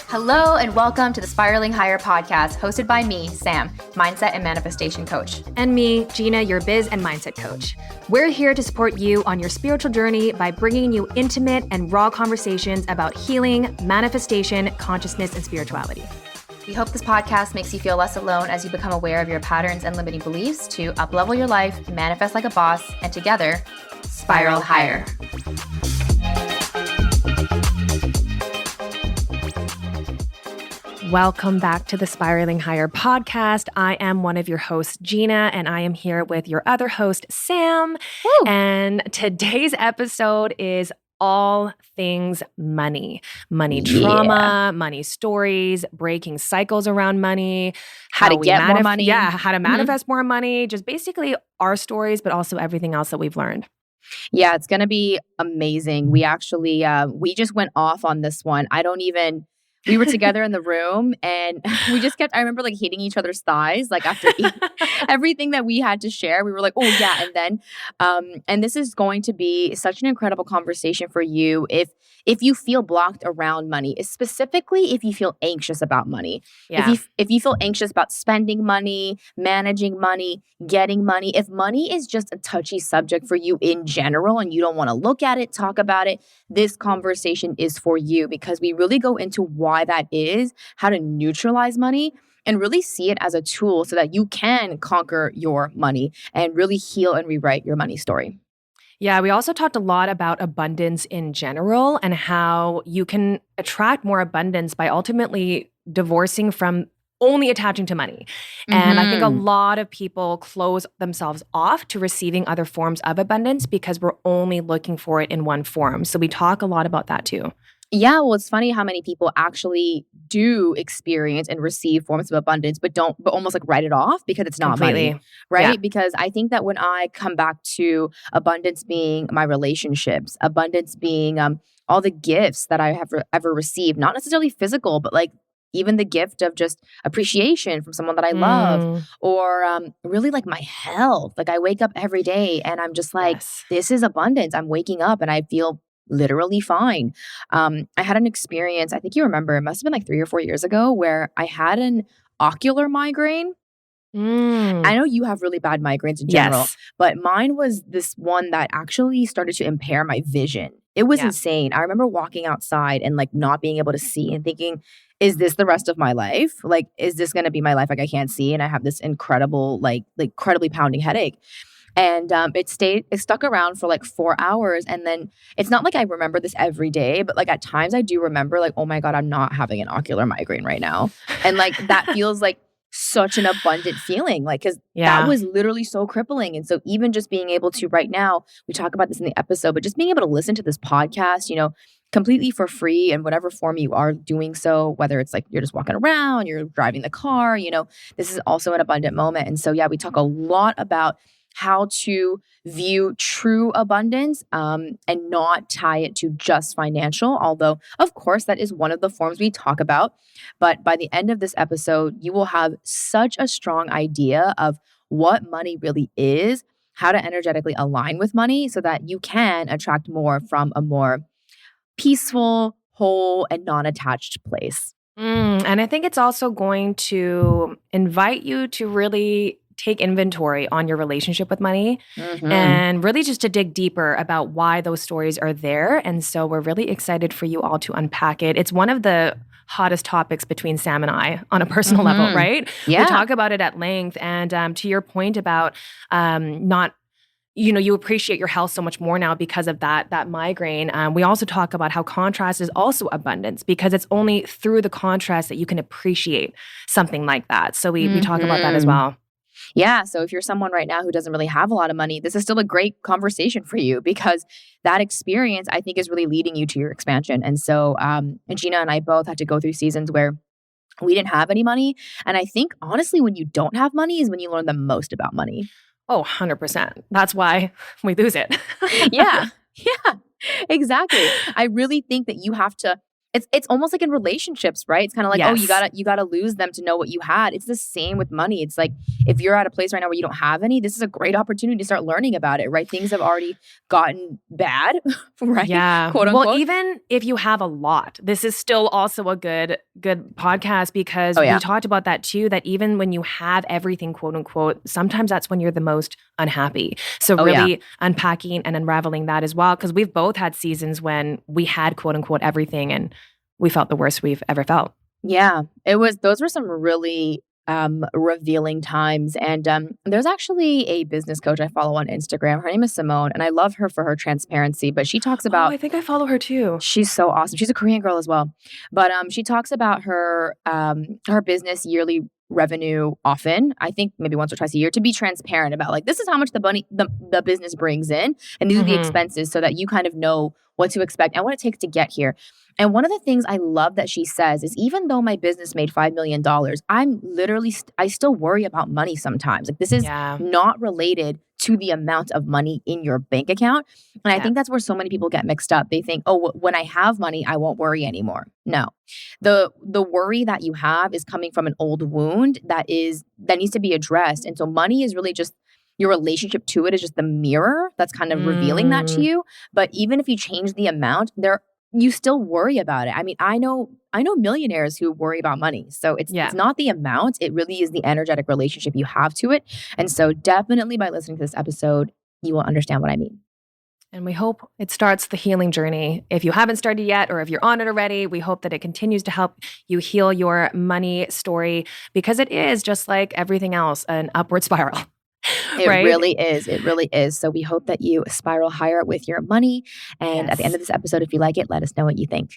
Hello and welcome to the Spiraling Higher podcast, hosted by me, Sam, mindset and manifestation coach. And me, Gina, your biz and mindset coach. We're here to support you on your spiritual journey by bringing you intimate and raw conversations about healing, manifestation, consciousness, and spirituality. We hope this podcast makes you feel less alone as you become aware of your patterns and limiting beliefs to up-level your life, manifest like a boss, and together, spiral higher. Welcome back to the Spiraling Higher podcast. I am one of your hosts, Gina, and I am here with your other host, Sam. Woo. And today's episode is all things money. Money trauma, money stories, breaking cycles around money, how to get more money. Yeah, how to manifest more money, just basically our stories, but also everything else that we've learned. Yeah, it's going to be amazing. We actually, we just went off on this one. We were together in the room and we just kept, I remember like hitting each other's thighs, like after everything that we had to share, we were like, oh yeah. And then, and this is going to be such an incredible conversation for you if you feel blocked around money, specifically if you feel anxious about money. Yeah. If you feel anxious about spending money, managing money, getting money, if money is just a touchy subject for you in general and you don't want to look at it, talk about it, this conversation is for you because we really go into why that is, how to neutralize money, and really see it as a tool so that you can conquer your money and really heal and rewrite your money story. Yeah, we also talked a lot about abundance in general and how you can attract more abundance by ultimately divorcing from only attaching to money. And I think a lot of people close themselves off to receiving other forms of abundance because we're only looking for it in one form. So we talk a lot about that too. Yeah, well, it's funny how many people actually do experience and receive forms of abundance, but almost like write it off because it's not money, right? Yeah. Because I think that when I come back to abundance being my relationships, abundance being all the gifts that I have ever received, not necessarily physical, but like even the gift of just appreciation from someone that I love, or really like my health. Like I wake up every day and I'm just like, this is abundance. I'm waking up and I feel literally fine. I had an experience, I think you remember, it must have been like 3 or 4 years ago, where I had an ocular migraine. I know you have really bad migraines in general, but mine was this one that actually started to impair my vision. It was insane. I remember walking outside and like not being able to see and thinking, is this the rest of my life? Like, is this going to be my life? Like I can't see. And I have this incredible, like incredibly pounding headache. And it stuck around for like 4 hours. And then it's not like I remember this every day, but like at times I do remember like, oh my God, I'm not having an ocular migraine right now. And like that feels like such an abundant feeling, like, because that was literally so crippling. And so even just being able to right now, we talk about this in the episode, but just being able to listen to this podcast, you know, completely for free in whatever form you are doing so, whether it's like you're just walking around, you're driving the car, you know, this is also an abundant moment. And so, yeah, we talk a lot about how to view true abundance and not tie it to just financial. Although, of course, that is one of the forms we talk about. But by the end of this episode, you will have such a strong idea of what money really is, how to energetically align with money so that you can attract more from a more peaceful, whole, and non-attached place. And I think it's also going to invite you to really take inventory on your relationship with money and really just to dig deeper about why those stories are there. And so we're really excited for you all to unpack it. It's one of the hottest topics between Sam and I on a personal level, right? Yeah. We talk about it at length. And to your point about not, you know, you appreciate your health so much more now because of that migraine. We also talk about how contrast is also abundance because it's only through the contrast that you can appreciate something like that. So we talk about that as well. Yeah. So if you're someone right now who doesn't really have a lot of money, this is still a great conversation for you because that experience, I think, is really leading you to your expansion. And so Gina and I both had to go through seasons where we didn't have any money. And I think, honestly, when you don't have money is when you learn the most about money. Oh, 100%. That's why we lose it. Yeah, exactly. I really think that you have to, it's almost like in relationships, right? It's kind of like, oh, you gotta lose them to know what you had. It's the same with money. It's like if you're at a place right now where you don't have any, this is a great opportunity to start learning about it, right? Things have already gotten bad, right? Yeah. Quote unquote. Well, even if you have a lot, this is still also a good podcast because we talked about that too, that even when you have everything, quote unquote, sometimes that's when you're the most unhappy. So really unpacking and unraveling that as well, because we've both had seasons when we had quote unquote everything and we felt the worst we've ever felt. Yeah, those were some really revealing times. And there's actually a business coach I follow on Instagram. Her name is Simone, and I love her for her transparency. But she talks about, I think I follow her too. She's so awesome. She's a Korean girl as well. But she talks about her business yearly revenue often, I think maybe once or twice a year, to be transparent about like, this is how much the business brings in, and these are the expenses, so that you kind of know what to expect and what it takes to get here. And one of the things I love that she says is, even though my business made $5 million, I'm literally, I still worry about money sometimes. Like, this is not related to the amount of money in your bank account. And I think that's where so many people get mixed up. They think, oh, when I have money, I won't worry anymore. No, the worry that you have is coming from an old wound that needs to be addressed. And so money is really just, your relationship to it is just the mirror that's kind of revealing that to you. But even if you change the amount, you still worry about it. I mean, I know millionaires who worry about money. So it's not the amount. It really is the energetic relationship you have to it. And so definitely by listening to this episode, you will understand what I mean. And we hope it starts the healing journey. If you haven't started yet, or if you're on it already, we hope that it continues to help you heal your money story, because it is, just like everything else, an upward spiral. It really is. It really is. So we hope that you spiral higher with your money. And at the end of this episode, if you like it, let us know what you think.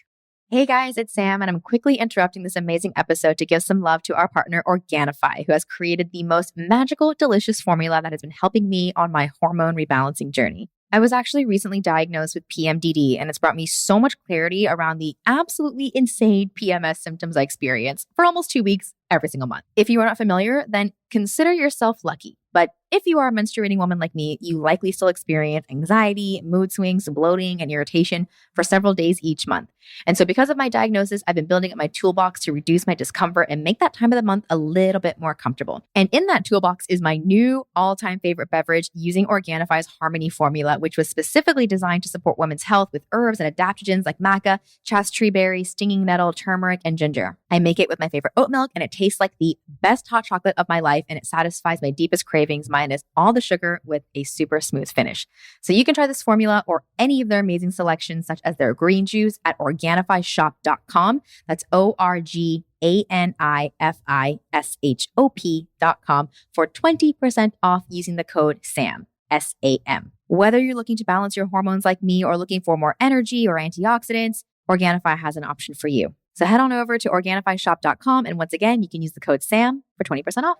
Hey guys, it's Sam, and I'm quickly interrupting this amazing episode to give some love to our partner, Organifi, who has created the most magical, delicious formula that has been helping me on my hormone rebalancing journey. I was actually recently diagnosed with PMDD, and it's brought me so much clarity around the absolutely insane PMS symptoms I experience for almost 2 weeks every single month. If you are not familiar, then consider yourself lucky. But if you are a menstruating woman like me, you likely still experience anxiety, mood swings, bloating, and irritation for several days each month. And so because of my diagnosis, I've been building up my toolbox to reduce my discomfort and make that time of the month a little bit more comfortable. And in that toolbox is my new all-time favorite beverage, using Organifi's Harmony formula, which was specifically designed to support women's health with herbs and adaptogens like maca, chaste berry, stinging nettle, turmeric, and ginger. I make it with my favorite oat milk, and it tastes like the best hot chocolate of my life, and it satisfies my deepest cravings minus all the sugar with a super smooth finish. So you can try this formula or any of their amazing selections, such as their green juice, at OrganifiShop.com. That's OrganifiShop.com for 20% off using the code SAM, SAM. Whether you're looking to balance your hormones like me or looking for more energy or antioxidants, Organifi has an option for you. So head on over to OrganifiShop.com, and once again, you can use the code SAM for 20% off.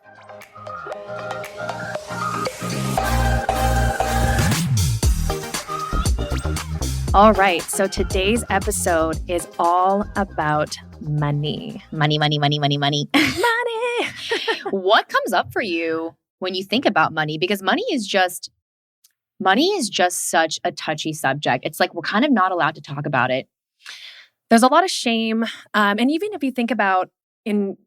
All right, so today's episode is all about money. Money. Money. What comes up for you when you think about money? Because money is just such a touchy subject. It's like we're kind of not allowed to talk about it. There's a lot of shame. And even if you think about in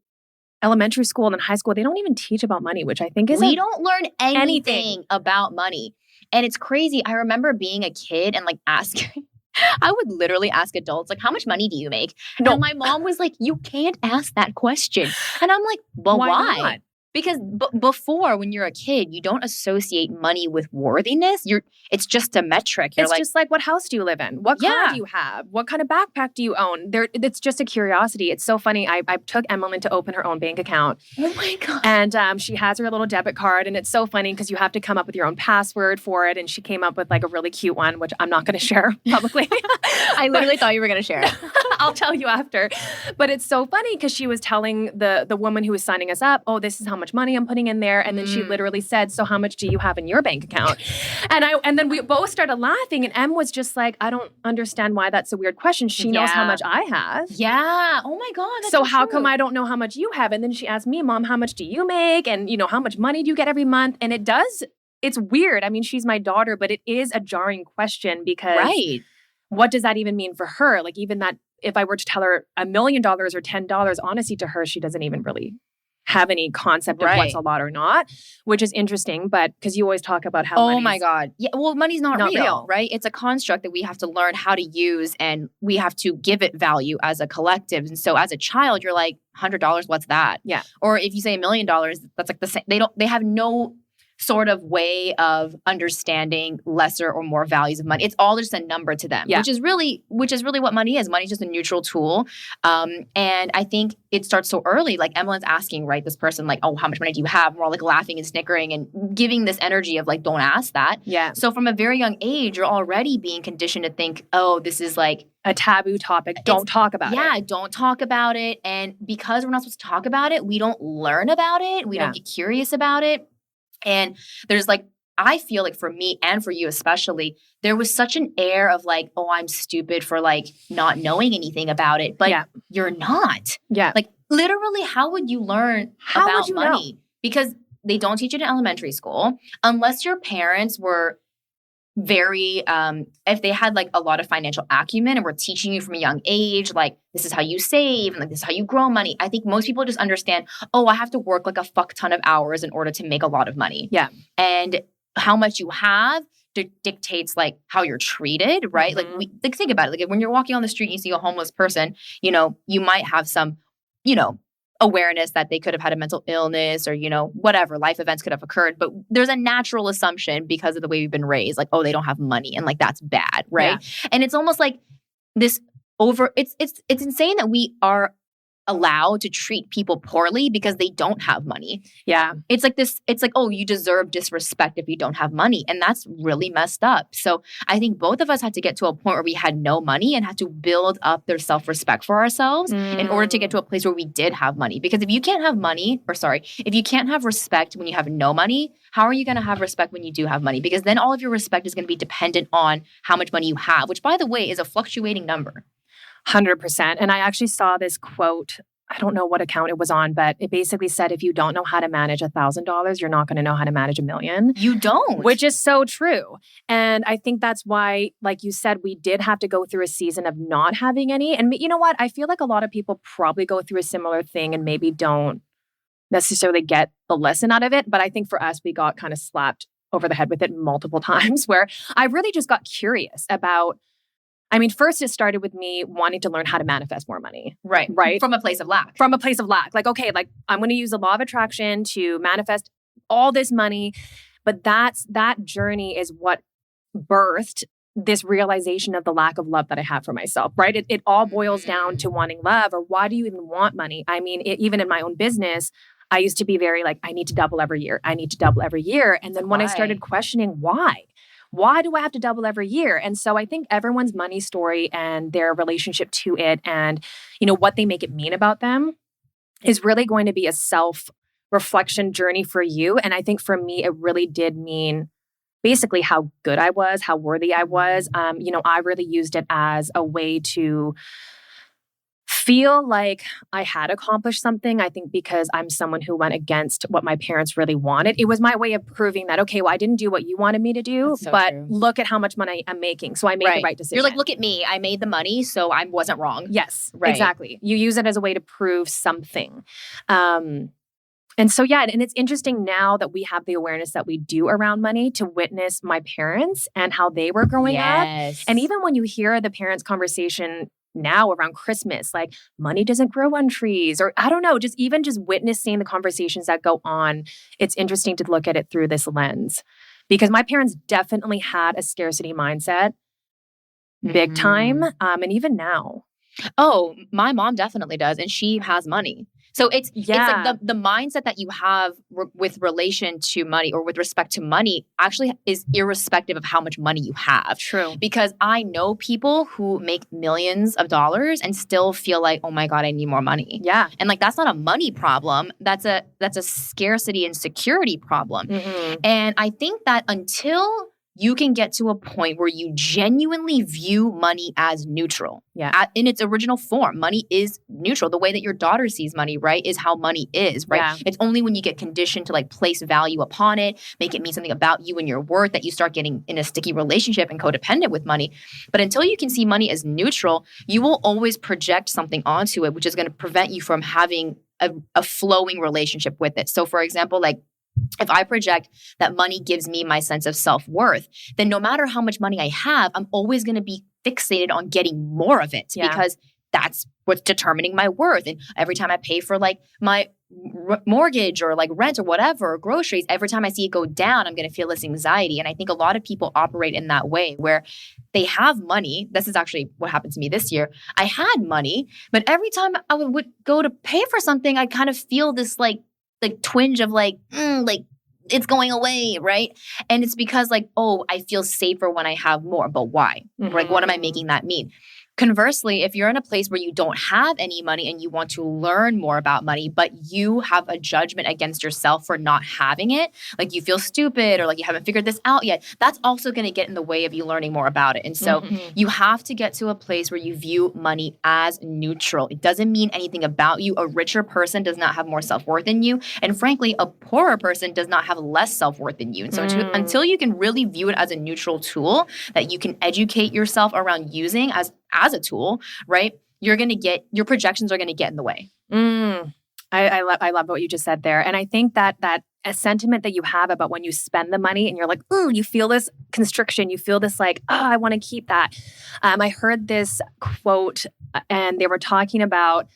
elementary school and in high school, they don't even teach about money, which I think is we don't learn anything about money. And it's crazy. I remember being a kid and like asking, I would literally ask adults, like, how much money do you make? No. And my mom was like, you can't ask that question. And I'm like, well, why? Not? Because before, when you're a kid, you don't associate money with worthiness. It's just a metric. It's just like, what house do you live in? What car do you have? What kind of backpack do you own? It's just a curiosity. It's so funny. I took Emmeline to open her own bank account. Oh my God. And she has her little debit card. And it's so funny because you have to come up with your own password for it. And she came up with like a really cute one, which I'm not going to share publicly. I literally thought you were going to share it. I'll tell you after. But it's so funny because she was telling the woman who was signing us up, oh, this is how much money I'm putting in there. And then she literally said, so how much do you have in your bank account? And then we both started laughing, and Em was just like, I don't understand why that's a weird question. She knows how much I have. Yeah. Oh my God. So how come I don't know how much you have? And then she asked me, Mom, how much do you make? And how much money do you get every month? And it's weird. I mean, she's my daughter, but it is a jarring question because what does that even mean for her? Like, even that, if I were to tell her $1 million or $10, honestly, to her, she doesn't even really have any concept of what's a lot or not, which is interesting. But because you always talk about how oh my God. Yeah, well, money's not real, right? It's a construct that we have to learn how to use, and we have to give it value as a collective. And so as a child, you're like, $100, what's that? Yeah. Or if you say $1 million, that's like the same. They have no sort of way of understanding lesser or more values of money. It's all just a number to them, which is really what money is. Money is just a neutral tool. And I think it starts so early. Like Emily's asking, right, this person like, oh, how much money do you have? We're all like laughing and snickering and giving this energy of like, don't ask that. Yeah. So from a very young age, you're already being conditioned to think, oh, this is like a taboo topic. Don't talk about it. Yeah, don't talk about it. And because we're not supposed to talk about it, we don't learn about it. We don't get curious about it. And there's like, I feel like for me and for you especially, there was such an air of like, oh, I'm stupid for like not knowing anything about it. But you're not. Yeah. Like literally, how would you learn about money? Know? Because they don't teach it in elementary school unless your parents were very, if they had like a lot of financial acumen and were teaching you from a young age, like this is how you save and like this is how you grow money. I think most people just understand, oh, I have to work like a fuck ton of hours in order to make a lot of money. Yeah. And how much you have dictates like how you're treated, right? Mm-hmm. Like think about it. Like when you're walking on the street and you see a homeless person, you know, you might have some, you know, awareness that they could have had a mental illness or, you know, whatever life events could have occurred. But there's a natural assumption because of the way we've been raised, like, oh, they don't have money and like that's bad, right? Yeah. And it's almost like this it's insane that we are allowed to treat people poorly because they don't have money. Yeah. It's like, oh, you deserve disrespect if you don't have money. And that's really messed up. So I think both of us had to get to a point where we had no money and had to build up their self-respect for ourselves in order to get to a place where we did have money. Because if you can't have if you can't have respect when you have no money, how are you going to have respect when you do have money? Because then all of your respect is going to be dependent on how much money you have, which by the way is a fluctuating number. 100%. And I actually saw this quote. I don't know what account it was on, but it basically said, if you don't know how to manage $1,000, you're not going to know how to manage $1 million. You don't. Which is so true. And I think that's why, like you said, we did have to go through a season of not having any. And you know what? I feel like a lot of people probably go through a similar thing and maybe don't necessarily get the lesson out of it. But I think for us, we got kind of slapped over the head with it multiple times where I really just got curious about, I mean, first it started with me wanting to learn how to manifest more money. Right. From a place of lack. From a place of lack. Like, okay, like I'm going to use the law of attraction to manifest all this money. But that journey is what birthed this realization of the lack of love that I have for myself, right? It all boils down to wanting love, or why do you even want money? I mean, even in my own business, I used to be very like, I need to double every year. I need to double every year. And then when I started questioning why do I have to double every year? And so I think everyone's money story and their relationship to it and, you know, what they make it mean about them is really going to be a self-reflection journey for you. And I think for me, it really did mean basically how good I was, how worthy I was. You know, I really used it as a way to feel like I had accomplished something. I think because I'm someone who went against what my parents really wanted. It was my way of proving that, okay, well, I didn't do what you wanted me to do, but look at how much money I'm making. So I made the right decision. You're like, look at me. I made the money, so I wasn't wrong. Yes, exactly. You use it as a way to prove something. And so, yeah, and it's interesting now that we have the awareness that we do around money to witness my parents and how they were growing up. And even when you hear the parents' conversation now around Christmas, like money doesn't grow on trees, or I don't know, just witnessing the conversations that go on, it's interesting to look at it through this lens. Because my parents definitely had a scarcity mindset, big time, and even now. Oh, my mom definitely does, and she has money. So it's like the mindset that you have with relation to money or with respect to money actually is irrespective of how much money you have. True. Because I know people who make millions of dollars and still feel like, oh my God, I need more money. Yeah. And like, that's not a money problem. That's a scarcity and security problem. Mm-hmm. And I think that until you can get to a point where you genuinely view money as neutral. In its original form, money is neutral. The way that your daughter sees money, right, is how money is, right? Yeah. It's only when you get conditioned to like place value upon it, make it mean something about you and your worth, that you start getting in a sticky relationship and codependent with money. But until you can see money as neutral, you will always project something onto it, which is going to prevent you from having a flowing relationship with it. So for example, like, if I project that money gives me my sense of self-worth, then no matter how much money I have, I'm always going to be fixated on getting more of it because that's what's determining my worth. And every time I pay for like my mortgage or like rent or whatever, or groceries, every time I see it go down, I'm going to feel this anxiety. And I think a lot of people operate in that way where they have money. This is actually what happened to me this year. I had money, but every time I would go to pay for something, I kind of feel this like twinge of like it's going away, right? And it's because like, oh, I feel safer when I have more. But why? Like, what am I making that mean? Conversely, if you're in a place where you don't have any money and you want to learn more about money, but you have a judgment against yourself for not having it, like you feel stupid or like you haven't figured this out yet, that's also going to get in the way of you learning more about it. And so you have to get to a place where you view money as neutral. It doesn't mean anything about you. A richer person does not have more self-worth than you. And frankly, a poorer person does not have less self-worth than you. And so until you can really view it as a neutral tool that you can educate yourself around using as a tool, right? You're going to get, your projections are going to get in the way. I love what you just said there. And I think that a sentiment that you have about when you spend the money and you're like, ooh, you feel this constriction. You feel this like, oh, I want to keep that. I heard this quote and they were talking about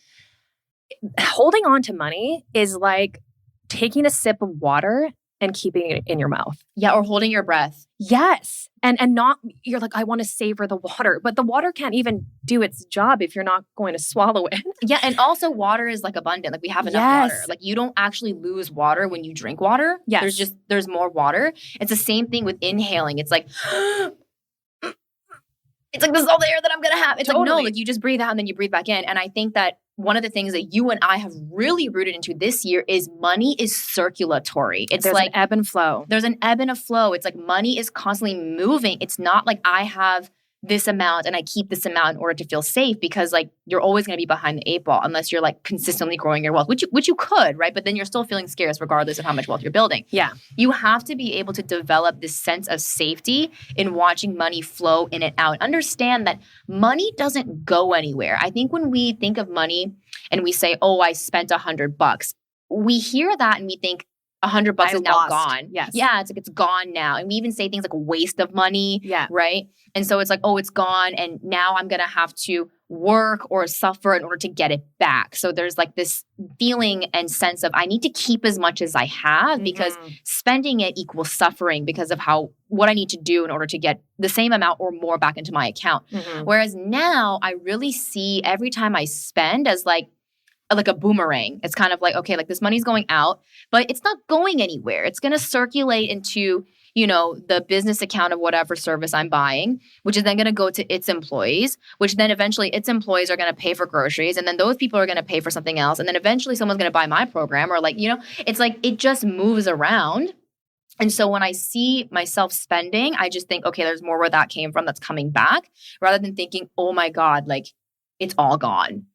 holding on to money is like taking a sip of water and keeping it in your mouth. Yeah, or holding your breath. Yes. And not, you're like, I want to savor the water, but the water can't even do its job if you're not going to swallow it. Yeah, and also water is like abundant. Like we have enough water. Like you don't actually lose water when you drink water. Yes. There's more water. It's the same thing with inhaling. It's like, it's like, this is all the air that I'm going to have. It's like, no, like you just breathe out and then you breathe back in. And I think that one of the things that you and I have really rooted into this year is money is circulatory. It's There's like an ebb and flow. There's an ebb and a flow. It's like money is constantly moving. It's not like I have this amount and I keep this amount in order to feel safe, because like you're always going to be behind the 8 ball unless you're like consistently growing your wealth, which you could, right? But then you're still feeling scarce regardless of how much wealth you're building. Yeah. You have to be able to develop this sense of safety in watching money flow in and out. Understand that money doesn't go anywhere. I think when we think of money and we say, oh, I spent $100, we hear that and we think, $100 is now gone. Yes. Yeah, it's like it's gone now. And we even say things like waste of money. Yeah. Right. And so it's like, oh, it's gone. And now I'm going to have to work or suffer in order to get it back. So there's like this feeling and sense of I need to keep as much as I have because spending it equals suffering because of what I need to do in order to get the same amount or more back into my account. Whereas now I really see every time I spend as like a boomerang. It's kind of like, okay, like this money's going out, but it's not going anywhere. It's going to circulate into, the business account of whatever service I'm buying, which is then going to go to its employees, which then eventually its employees are going to pay for groceries. And then those people are going to pay for something else. And then eventually someone's going to buy my program or like, it's like, it just moves around. And so when I see myself spending, I just think, okay, there's more where that came from that's coming back, rather than thinking, oh my God, like it's all gone.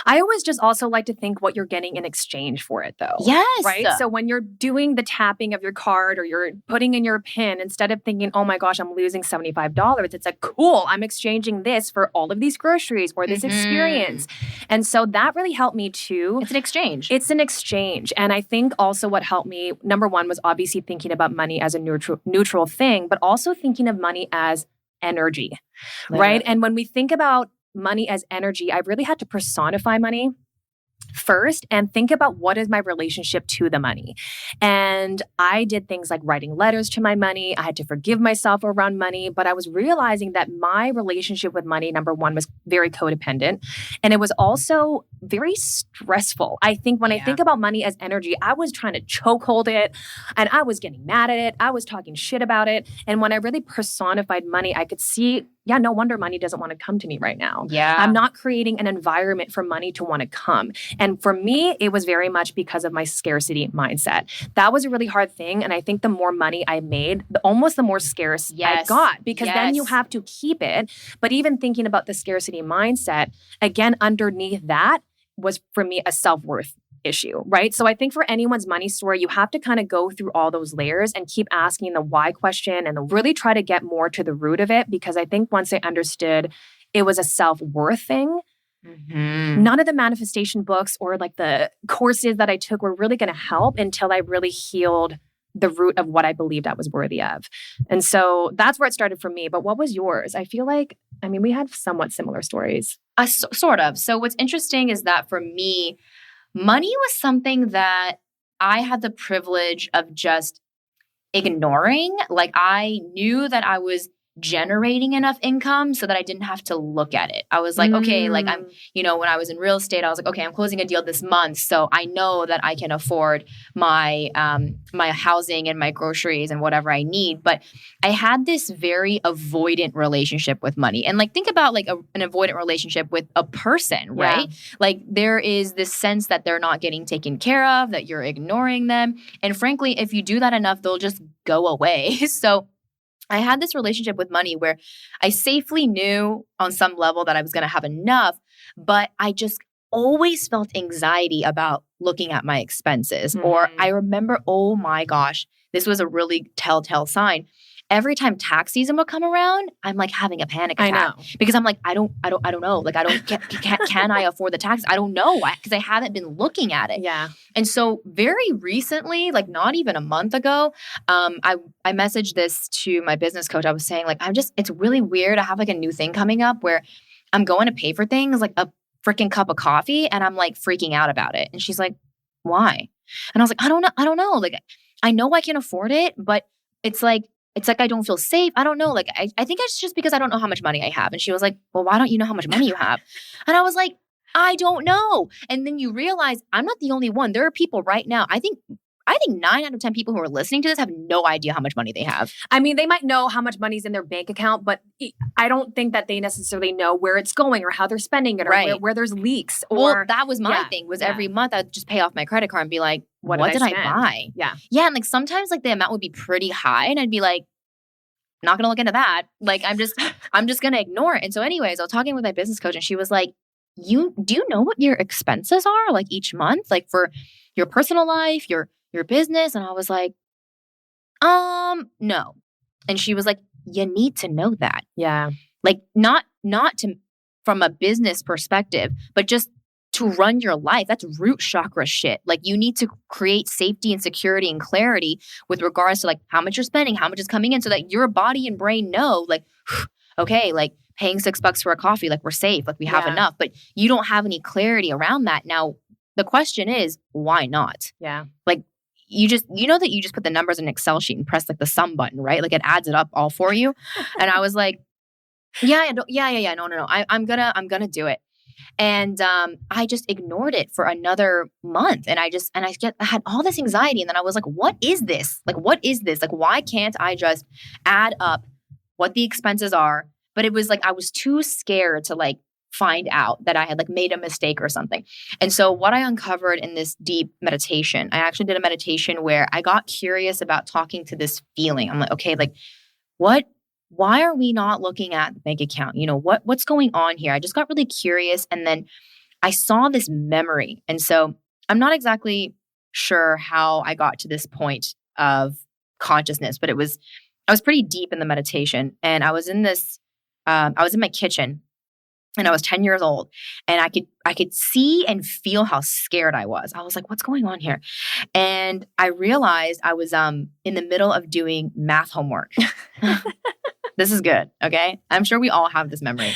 I always just also like to think what you're getting in exchange for it, though. Yes. Right? So when you're doing the tapping of your card or you're putting in your PIN, instead of thinking, oh my gosh, I'm losing $75, it's like, cool, I'm exchanging this for all of these groceries or this experience. And so that really helped me too. It's an exchange. It's an exchange. And I think also what helped me, number one, was obviously thinking about money as a neutral thing, but also thinking of money as energy, right? And when we think about money as energy, I really had to personify money first and think about what is my relationship to the money. And I did things like writing letters to my money. I had to forgive myself around money, but I was realizing that my relationship with money, number one, was very codependent. And it was also very stressful. I think when I think about money as energy, I was trying to chokehold it and I was getting mad at it. I was talking shit about it. And when I really personified money, I could see yeah, no wonder money doesn't want to come to me right now. Yeah. I'm not creating an environment for money to want to come. And for me, it was very much because of my scarcity mindset. That was a really hard thing. And I think the more money I made, almost the more scarce I got, because then you have to keep it. But even thinking about the scarcity mindset, again, underneath that was for me a self-worth issue, right? So I think for anyone's money story, you have to kind of go through all those layers and keep asking the why question and really try to get more to the root of it. Because I think once I understood it was a self-worth thing, none of the manifestation books or like the courses that I took were really going to help until I really healed the root of what I believed I was worthy of. And so that's where it started for me. But what was yours? I feel like, I mean, we had somewhat similar stories. Sort of. So what's interesting is that for me, money was something that I had the privilege of just ignoring. Like I knew that I was generating enough income so that I didn't have to look at it. I was like, okay, like I'm, when I was in real estate, I was like, okay, I'm closing a deal this month. So I know that I can afford my, my housing and my groceries and whatever I need. But I had this very avoidant relationship with money. And like, think about like an avoidant relationship with a person, right? Yeah. Like there is this sense that they're not getting taken care of, that you're ignoring them. And frankly, if you do that enough, they'll just go away. So I had this relationship with money where I safely knew on some level that I was going to have enough, but I just always felt anxiety about looking at my expenses. Or I remember, oh my gosh, this was a really telltale sign. Every time tax season would come around, I'm like having a panic attack. I know. Because I'm like, I don't know. Like, can I afford the taxes? I don't know because I haven't been looking at it. Yeah. And so very recently, like not even a month ago, I messaged this to my business coach. I was saying like, it's really weird. I have like a new thing coming up where I'm going to pay for things like a freaking cup of coffee and I'm like freaking out about it. And she's like, why? And I was like, I don't know. Like, I know I can afford it, but it's like I don't feel safe. I don't know. Like, I think it's just because I don't know how much money I have. And she was like, well, why don't you know how much money you have? And I was like, I don't know. And then you realize I'm not the only one. There are people right now. I think 9 out of 10 people who are listening to this have no idea how much money they have. I mean, they might know how much money's in their bank account, but I don't think that they necessarily know where it's going or how they're spending it or where there's leaks. Well, that was my thing was every month I'd just pay off my credit card and be like, what did I buy? Yeah. Yeah. And like sometimes like the amount would be pretty high and I'd be like, not going to look into that. Like, I'm just going to ignore it. And so anyways, I was talking with my business coach and she was like, do you know what your expenses are like each month? Like for your personal life, your business? And I was like, no. And she was like, you need to know that. Yeah. Like not to, from a business perspective, but just to run your life. That's root chakra shit. Like you need to create safety and security and clarity with regards to like how much you're spending, how much is coming in so that your body and brain know like, okay, like paying $6 for a coffee, like we're safe, like we have enough, but you don't have any clarity around that. Now, the question is, why not? Yeah. Like you know that you just put the numbers in an Excel sheet and press like the sum button, right? Like it adds it up all for you. And I was like, no. I'm gonna do it. And I just ignored it for another month. And I had all this anxiety. And then I was like, what is this? Like, why can't I just add up what the expenses are? But it was like, I was too scared to like find out that I had like made a mistake or something. And so what I uncovered in this deep meditation, I actually did a meditation where I got curious about talking to this feeling. I'm like, okay, like why are we not looking at the bank account? You know, what's going on here? I just got really curious. And then I saw this memory. And so I'm not exactly sure how I got to this point of consciousness, but I was pretty deep in the meditation. And I was in my kitchen and I was 10 years old and I could see and feel how scared I was. I was like, what's going on here? And I realized I was in the middle of doing math homework. This is good. Okay. I'm sure we all have this memory.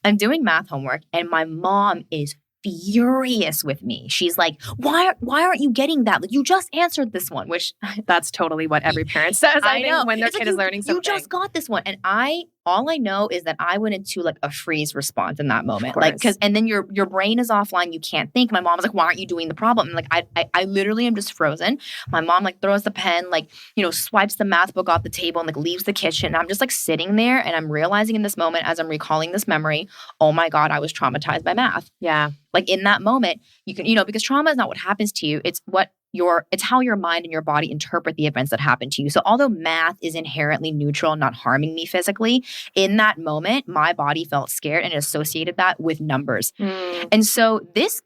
I'm doing math homework and my mom is furious with me. She's like, why aren't you getting that? Like you just answered this one, which that's totally what every parent says. I know when their kid is learning something. You just got this one. And I all I know is that I went into like a freeze response in that moment. Like, and then your brain is offline. You can't think. My mom was like, why aren't you doing the problem? And like, I literally am just frozen. My mom like throws the pen, like, swipes the math book off the table and like leaves the kitchen. And I'm just like sitting there and I'm realizing in this moment as I'm recalling this memory, oh my God, I was traumatized by math. Yeah. Like in that moment, you can, because trauma is not what happens to you. It's how your mind and your body interpret the events that happen to you. So although math is inherently neutral, not harming me physically, in that moment, my body felt scared and associated that with numbers. And so this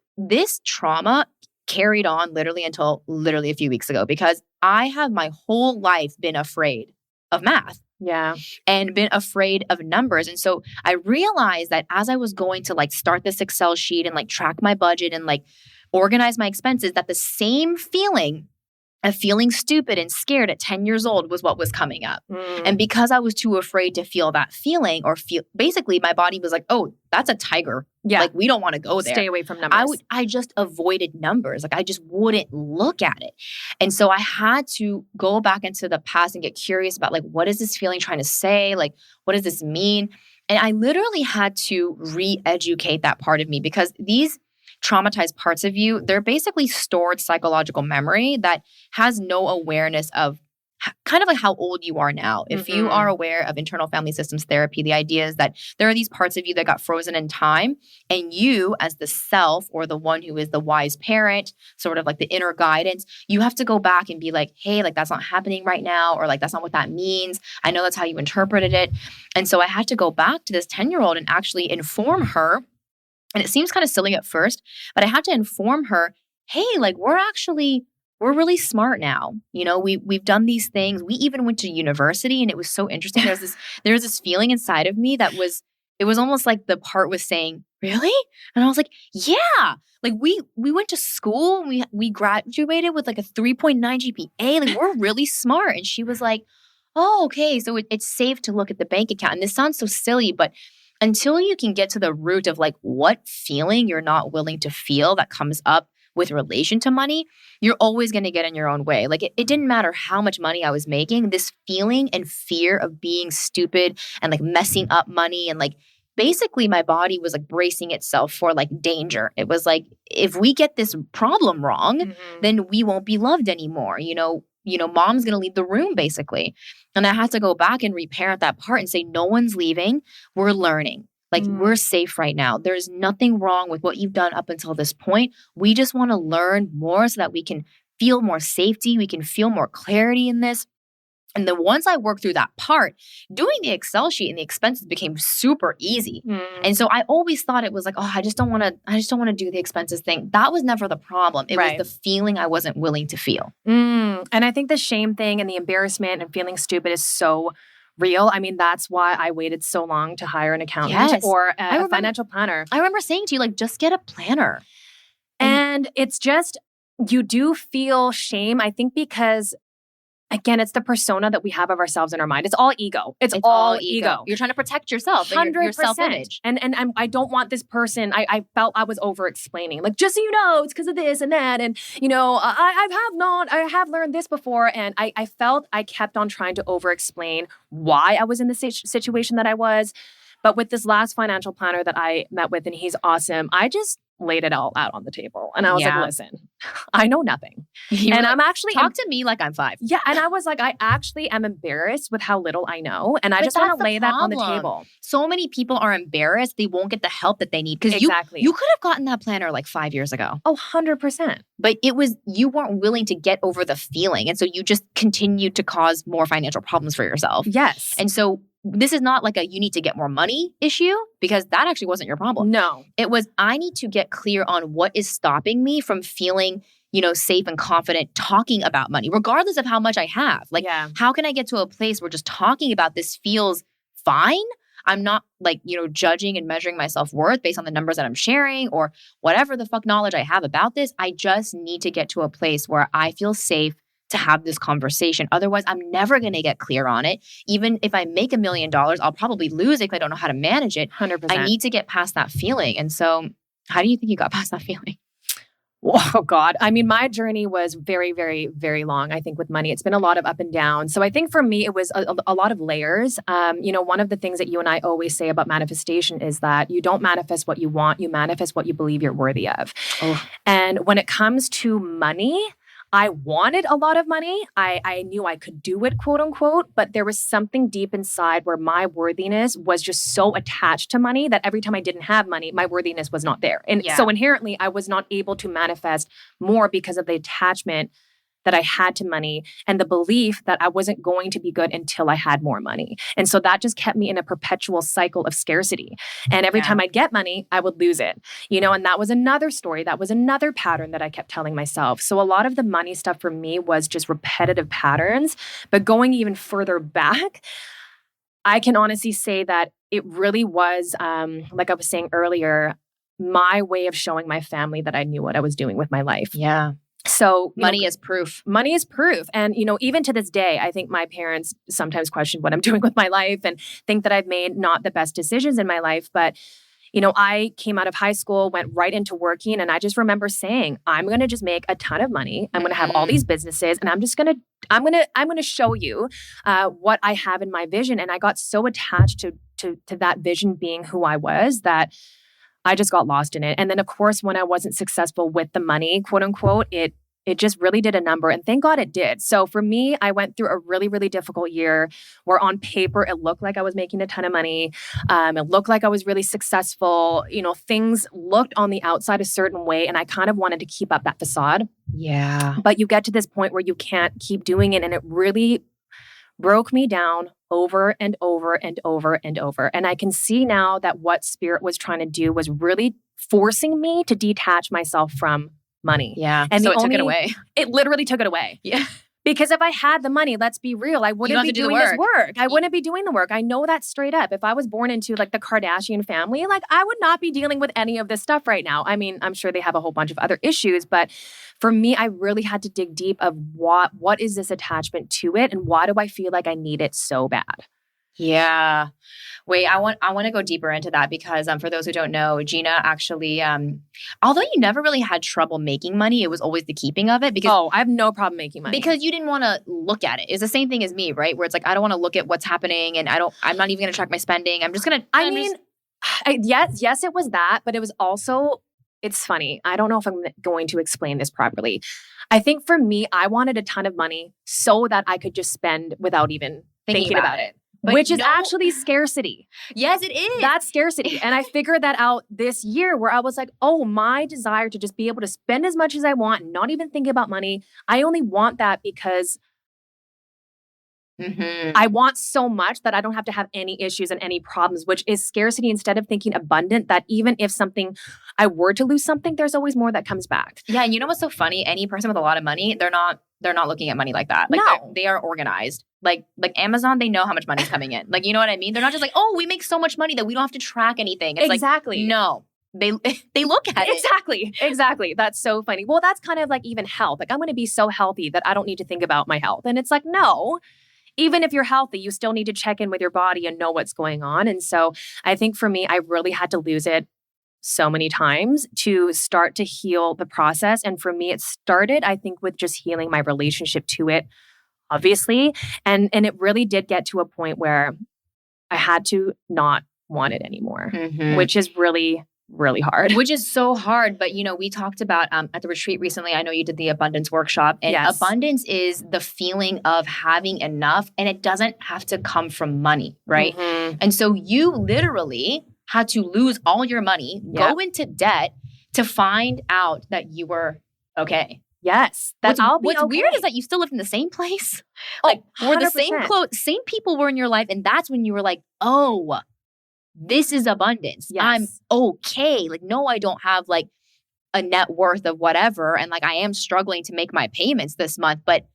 trauma carried on literally until literally a few weeks ago, because I have my whole life been afraid of math. Yeah. And been afraid of numbers. And so I realized that as I was going to like start this Excel sheet and like track my budget and like organize my expenses, that the same feeling of feeling stupid and scared at 10 years old was what was coming up. And because I was too afraid to feel that feeling basically my body was like, oh, that's a tiger. Yeah. Like we don't want to go there. Stay away from numbers. I just avoided numbers. Like I just wouldn't look at it. And so I had to go back into the past and get curious about like, what is this feeling trying to say? Like, what does this mean? And I literally had to re-educate that part of me, because these traumatized parts of you, they're basically stored psychological memory that has no awareness of kind of like how old you are now. If you are aware of internal family systems therapy, the idea is that there are these parts of you that got frozen in time, and you as the self, or the one who is the wise parent, sort of like the inner guidance, you have to go back and be like, hey, like that's not happening right now, or like that's not what that means. I know that's how you interpreted it. And so I had to go back to this 10-year-old and actually inform her. And it seems kind of silly at first, but I had to inform her, hey, like we're really smart now. We've done these things. We even went to university, and it was so interesting. There was this feeling inside of me it was almost like the part was saying, really? And I was like, yeah. Like we went to school, and we graduated with like a 3.9 GPA. Like we're really smart. And she was like, oh, okay. So it's safe to look at the bank account. And this sounds so silly, but until you can get to the root of like what feeling you're not willing to feel that comes up with relation to money, you're always going to get in your own way. Like it didn't matter how much money I was making, this feeling and fear of being stupid and like messing up money, and like basically my body was like bracing itself for like danger. It was like, if we get this problem wrong, then we won't be loved anymore. Mom's going to leave the room basically. And I had to go back and reparent that part and say, no one's leaving. We're learning. Like we're safe right now. There's nothing wrong with what you've done up until this point. We just want to learn more so that we can feel more safety. We can feel more clarity in this. And then once I worked through that part, doing the Excel sheet and the expenses became super easy. And so I always thought it was like, oh, I just don't want to do the expenses thing. That was never the problem. It was the feeling I wasn't willing to feel. And I think the shame thing and the embarrassment and feeling stupid is so real. I mean, that's why I waited so long to hire an accountant or a financial planner. I remember saying to you, like, just get a planner. And it's just, you do feel shame, I think, because again, it's the persona that we have of ourselves in our mind. It's all ego. It's all ego. You're trying to protect yourself, 100%. Your self-image. And I don't want this person. I felt I was over-explaining. Like, just so you know, it's because of this and that. And, I have learned this before. And I felt I kept on trying to over-explain why I was in the situation that I was. But with this last financial planner that I met with, and he's awesome, I just laid it all out on the table. And I was like, listen, I know nothing. And I'm actually— Talk to me like I'm 5. Yeah. And I was like, I actually am embarrassed with how little I know. And I just want to lay that on the table. So many people are embarrassed. They won't get the help that they need. Because you could have gotten that planner like 5 years ago. Oh, 100%. But you weren't willing to get over the feeling. And so you just continued to cause more financial problems for yourself. Yes. And so this is not like a you need to get more money issue, because that actually wasn't your problem. No. It was, I need to get clear on what is stopping me from feeling, safe and confident talking about money, regardless of how much I have. Like, how can I get to a place where just talking about this feels fine? I'm not like, judging and measuring my self-worth based on the numbers that I'm sharing or whatever the fuck knowledge I have about this. I just need to get to a place where I feel safe to have this conversation. Otherwise, I'm never going to get clear on it. Even if I make $1 million, I'll probably lose it if I don't know how to manage it. 100%. I need to get past that feeling. And so how do you think you got past that feeling? Oh God. I mean, my journey was very, very, very long. I think with money, it's been a lot of up and down. So I think for me, it was a lot of layers. One of the things that you and I always say about manifestation is that you don't manifest what you want, you manifest what you believe you're worthy of. Oh. And when it comes to money, I wanted a lot of money. I knew I could do it, quote unquote, but there was something deep inside where my worthiness was just so attached to money that every time I didn't have money, my worthiness was not there. And so inherently, I was not able to manifest more because of the attachment that I had to money and the belief that I wasn't going to be good until I had more money. And so that just kept me in a perpetual cycle of scarcity. And every time I'd get money, I would lose it, and that was another story. That was another pattern that I kept telling myself. So a lot of the money stuff for me was just repetitive patterns, but going even further back, I can honestly say that it really was, like I was saying earlier, my way of showing my family that I knew what I was doing with my life. Yeah. So money is proof. Money is proof. And, even to this day, I think my parents sometimes question what I'm doing with my life and think that I've made not the best decisions in my life. But, I came out of high school, went right into working. And I just remember saying, I'm going to just make a ton of money. I'm going to have all these businesses and I'm going to show you what I have in my vision. And I got so attached to that vision being who I was that I just got lost in it. And then, of course, when I wasn't successful with the money, quote unquote, it just really did a number. And thank God it did. So for me, I went through a really, really difficult year where on paper, it looked like I was making a ton of money. It looked like I was really successful. Things looked on the outside a certain way. And I kind of wanted to keep up that facade. Yeah. But you get to this point where you can't keep doing it. And it really broke me down over and over and over and over. And I can see now that what Spirit was trying to do was really forcing me to detach myself from money. Yeah. And so it took it away. It literally took it away. Yeah. Because if I had the money, let's be real, I wouldn't be doing this work. I wouldn't be doing the work. I know that straight up. If I was born into like the Kardashian family, like I would not be dealing with any of this stuff right now. I mean, I'm sure they have a whole bunch of other issues, but for me, I really had to dig deep of what is this attachment to it and why do I feel like I need it so bad? Yeah. Wait, I want to go deeper into that because for those who don't know, Gina actually, although you never really had trouble making money, it was always the keeping of it because I have no problem making money. Because you didn't want to look at it. It's the same thing as me, right? Where it's like I don't want to look at what's happening and I'm not even going to track my spending. I'm just going to yes, it was that, but it was also it's funny. I don't know if I'm going to explain this properly. I think for me, I wanted a ton of money so that I could just spend without even thinking about it. Which is actually scarcity. Yes, it is. That's scarcity. And I figured that out this year where I was like, oh, my desire to just be able to spend as much as I want, not even think about money. I only want that because I want so much that I don't have to have any issues and any problems, which is scarcity instead of thinking abundant, that even if I were to lose something, there's always more that comes back. Yeah. And you know what's so funny? Any person with a lot of money, they're not looking at money like that. Like they are organized. Like Amazon, they know how much money's coming in. Like, you know what I mean? They're not just like, oh, we make so much money that we don't have to track anything. It's exactly. Like, no, they look at it. Exactly. That's so funny. Well, that's kind of like even health. Like I'm going to be so healthy that I don't need to think about my health. And it's like, no, even if you're healthy, you still need to check in with your body and know what's going on. And so I think for me, I really had to lose it so many times to start to heal the process. And for me, it started, I think, with just healing my relationship to it, obviously. And it really did get to a point where I had to not want it anymore, which is really, really hard. Which is so hard. But, we talked about at the retreat recently, I know you did the abundance workshop. And abundance is the feeling of having enough. And it doesn't have to come from money, right? And so you literally had to lose all your money, go into debt to find out that you were okay. Yes. What's weird is that you still lived in the same place. Like, were the same clothes, same people were in your life. And that's when you were like, oh, this is abundance. Yes. I'm okay. Like, no, I don't have like a net worth of whatever. And like, I am struggling to make my payments this month, but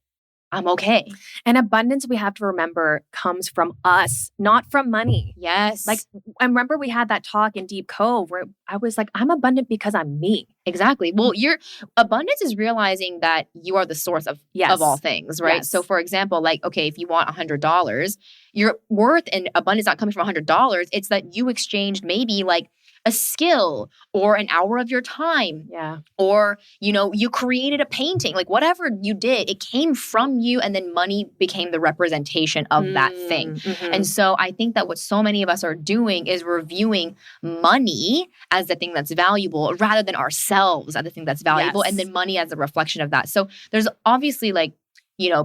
I'm okay. And abundance, we have to remember, comes from us, not from money. Yes. Like, I remember we had that talk in Deep Cove where I was like, I'm abundant because I'm me. Exactly. Well, your abundance is realizing that you are the source of all things, right? Yes. So for example, like, okay, if you want $100, your worth and abundance not coming from $100, it's that you exchanged maybe like a skill or an hour of your time. Yeah. Or, you created a painting, like whatever you did, it came from you, and then money became the representation of that thing. Mm-hmm. And so I think that what so many of us are doing is reviewing money as the thing that's valuable rather than ourselves as the thing that's valuable, and then money as a reflection of that. So there's obviously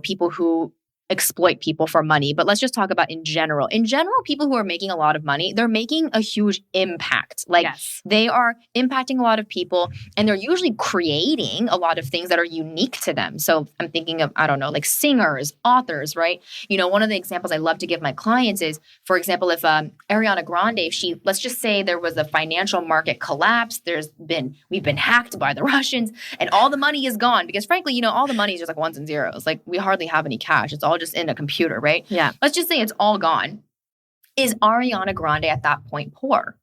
people who exploit people for money, but let's just talk about in general. In general, people who are making a lot of money, they're making a huge impact. They are impacting a lot of people, and they're usually creating a lot of things that are unique to them. So I'm thinking of, I don't know, like singers, authors, right? One of the examples I love to give my clients is, for example, if Ariana Grande, let's just say there was a financial market collapse, we've been hacked by the Russians, and all the money is gone because frankly, all the money is just like ones and zeros. Like we hardly have any cash. It's all just in a computer, right? Yeah. Let's just say it's all gone. Is Ariana Grande at that point poor?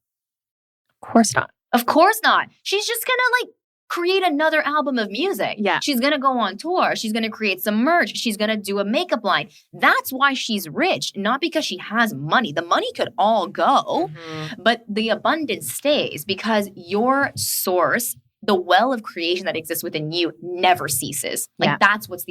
Of course not. Of course not. She's just going to create another album of music. Yeah. She's going to go on tour. She's going to create some merch. She's going to do a makeup line. That's why she's rich, not because she has money. The money could all go, but the abundance stays because your source, the well of creation that exists within you, never ceases. That's what's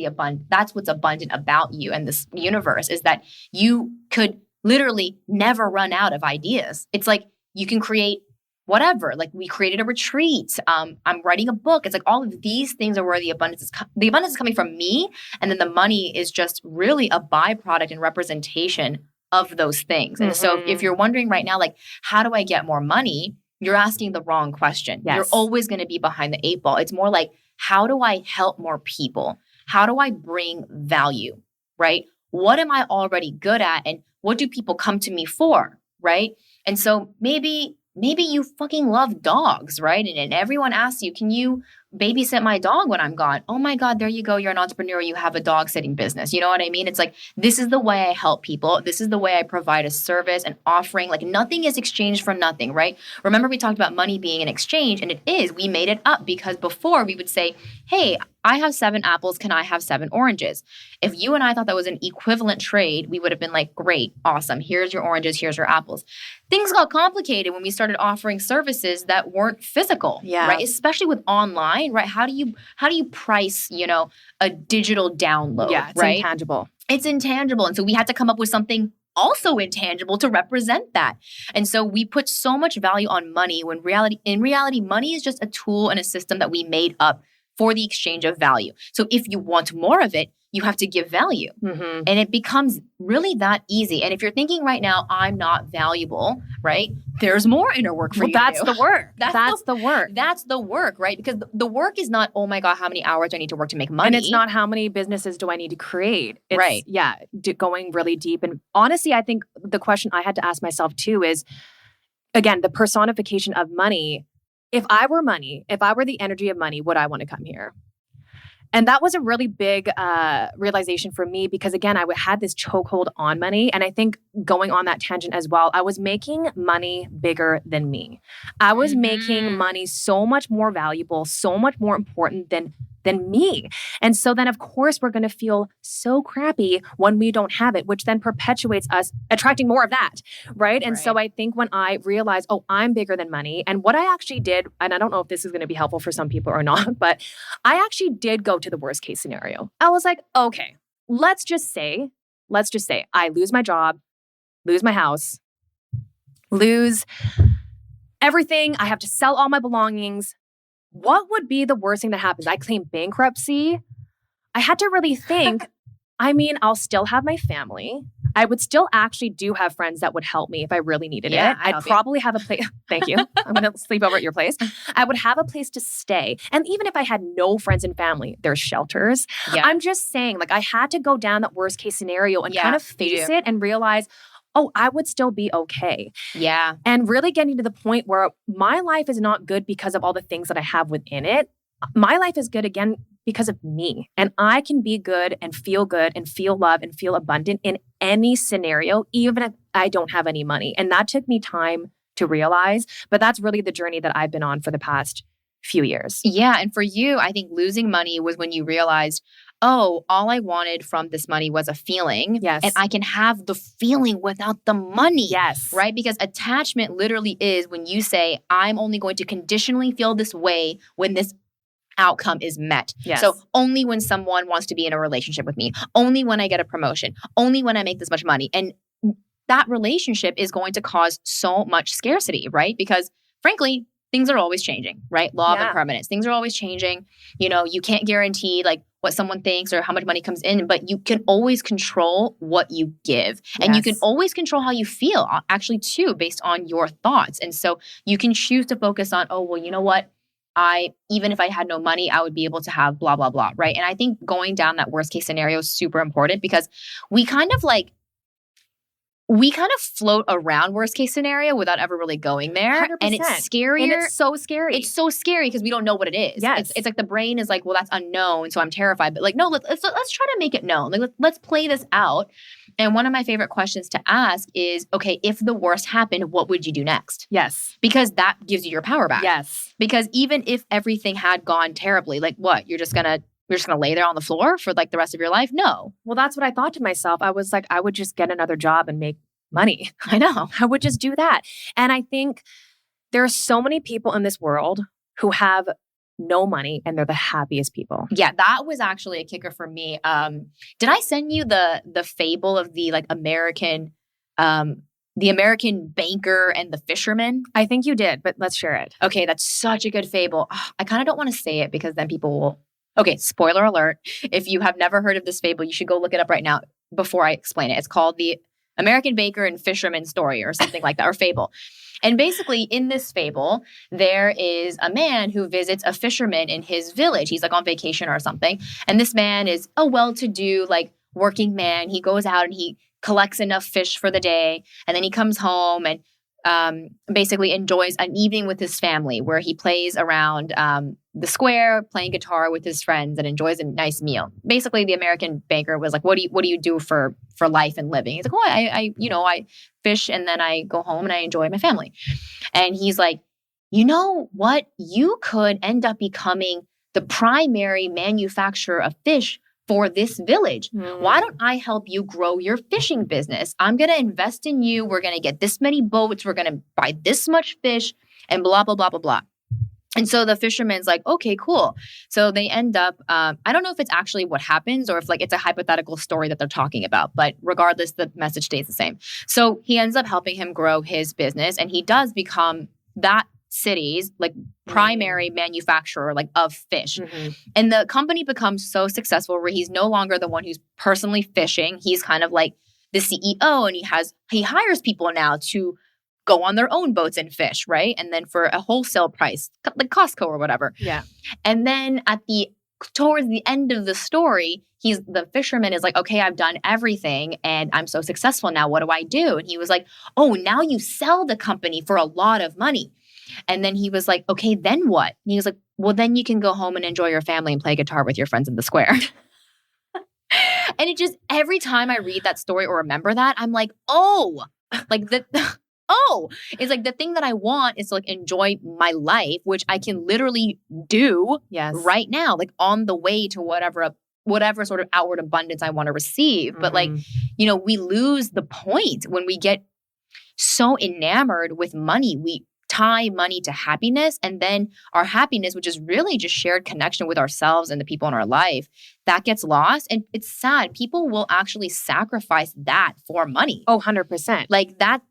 abundant about you and this universe, is that you could literally never run out of ideas. It's like you can create whatever. Like we created a retreat. I'm writing a book. It's like all of these things are where the abundance is. The abundance is coming from me, and then the money is just really a byproduct and representation of those things. And so if you're wondering right now, like, how do I get more money? You're asking the wrong question. Yes. You're always going to be behind the 8 ball. It's more like, how do I help more people? How do I bring value, right? What am I already good at? And what do people come to me for, right? And so maybe you fucking love dogs, right? And everyone asks you, can you babysit my dog when I'm gone? Oh my God, there you go. You're an entrepreneur. You have a dog sitting business. You know what I mean? It's like, this is the way I help people. This is the way I provide a service and offering. Like nothing is exchanged for nothing, right? Remember we talked about money being an exchange, and it is. We made it up because before we would say, hey, I have 7 apples. Can I have 7 oranges? If you and I thought that was an equivalent trade, we would have been like, great, awesome. Here's your oranges. Here's your apples. Things got complicated when we started offering services that weren't physical, right? Especially with online, right? How do you price, a digital download, it's right? intangible. It's intangible. And so we had to come up with something also intangible to represent that. And so we put so much value on money when in reality, money is just a tool and a system that we made up for the exchange of value. So if you want more of it, you have to give value. And it becomes really that easy. And if you're thinking right now, I'm not valuable, right? There's more inner work for you. That's to do. the work. That's the work. That's the work, right? Because the work is not, oh my God, how many hours do I need to work to make money? And it's not how many businesses do I need to create. It's, right. Yeah, going really deep. And honestly, I think the question I had to ask myself too is, again, the personification of money. If I were money, if I were the energy of money, would I want to come here? And that was a really big realization for me because, again, I had this chokehold on money. And I think going on that tangent as well, I was making money bigger than me. I was making money so much more valuable, so much more important than me. And so then, of course, we're going to feel so crappy when we don't have it, which then perpetuates us attracting more of that, right? And so I think when I realized, oh, I'm bigger than money. And what I actually did, and I don't know if this is going to be helpful for some people or not, but I actually did go to the worst case scenario. I was like, okay, let's just say I lose my job, lose my house, lose everything. I have to sell all my belongings. What would be the worst thing that happens? I claim bankruptcy. I had to really think, I'll still have my family. I would still actually do have friends that would help me if I really needed it. I'd probably have a place. Thank you. I'm going to sleep over at your place. I would have a place to stay. And even if I had no friends and family, there's shelters. Yeah. I'm just saying, I had to go down that worst case scenario and kind of face it and realize, oh, I would still be okay. Yeah. And really getting to the point where my life is not good because of all the things that I have within it. My life is good, again, because of me. And I can be good and feel love and feel abundant in any scenario, even if I don't have any money. And that took me time to realize. But that's really the journey that I've been on for the past few years. Yeah. And for you, I think losing money was when you realized, oh, all I wanted from this money was a feeling. Yes. And I can have the feeling without the money. Yes. Right? Because attachment literally is when you say, I'm only going to conditionally feel this way when this outcome is met. Yes. So only when someone wants to be in a relationship with me, only when I get a promotion, only when I make this much money. And that relationship is going to cause so much scarcity, right? Because frankly, things are always changing, right? Law of impermanence. Things are always changing. You know, you can't guarantee like what someone thinks or how much money comes in, but you can always control what you give. And you can always control how you feel actually too, based on your thoughts. And so you can choose to focus on, oh, well, you know what? Even if I had no money, I would be able to have blah, blah, blah, right? And I think going down that worst case scenario is super important because we kind of float around worst case scenario without ever really going there. 100%. And it's scarier. And it's so scary. It's so scary because we don't know what it is. Yes. It's like the brain is like, well, that's unknown. So I'm terrified. But like, no, let's try to make it known. Like, let's play this out. And one of my favorite questions to ask is, okay, if the worst happened, what would you do next? Yes. Because that gives you your power back. Yes. Because even if everything had gone terribly, like what? You're just gonna lay there on the floor for like the rest of your life? No. Well, that's what I thought to myself. I was like, I would just get another job and make money. I know. I would just do that. And I think there are so many people in this world who have no money and they're the happiest people. Yeah, that was actually a kicker for me. Did I send you the fable of the like American banker and the fisherman? I think you did, but let's share it. Okay, that's such a good fable. I kind of don't want to say it because then people will. Okay, spoiler alert. If you have never heard of this fable, you should go look it up right now before I explain it. It's called the American Baker and Fisherman Story or something like that, or fable. And basically in this fable, there is a man who visits a fisherman in his village. He's like on vacation or something. And this man is a well-to-do, like working man. He goes out and he collects enough fish for the day. And then he comes home and basically enjoys an evening with his family where he plays around the square, playing guitar with his friends and enjoys a nice meal. Basically, the American banker was like, what do you do for life and living? He's like, oh, I fish and then I go home and I enjoy my family. And he's like, you know what? You could end up becoming the primary manufacturer of fish for this village. Why don't I help you grow your fishing business? I'm going to invest in you. We're going to get this many boats. We're going to buy this much fish and blah, blah, blah, blah, blah. And so the fisherman's like, okay, cool. So they end up, I don't know if it's actually what happens or if like it's a hypothetical story that they're talking about, but regardless, the message stays the same. So he ends up helping him grow his business and he does become that city's like primary manufacturer like of fish. And the company becomes so successful where he's no longer the one who's personally fishing. He's kind of like the CEO and he hires people now to go on their own boats and fish, right? And then for a wholesale price, like Costco or whatever. Yeah. And then towards the end of the story, the fisherman is like, okay, I've done everything and I'm so successful now. What do I do? And he was like, oh, now you sell the company for a lot of money. And then he was like, okay, then what? And he was like, well, then you can go home and enjoy your family and play guitar with your friends in the square. And it just, every time I read that story or remember that, I'm like, oh, like it's like the thing that I want is to like enjoy my life, which I can literally do right now, like on the way to whatever sort of outward abundance I want to receive. But like, we lose the point when we get so enamored with money. We tie money to happiness, and then our happiness, which is really just shared connection with ourselves and the people in our life, that gets lost. And it's sad. People will actually sacrifice that for money. Oh, 100%. Like that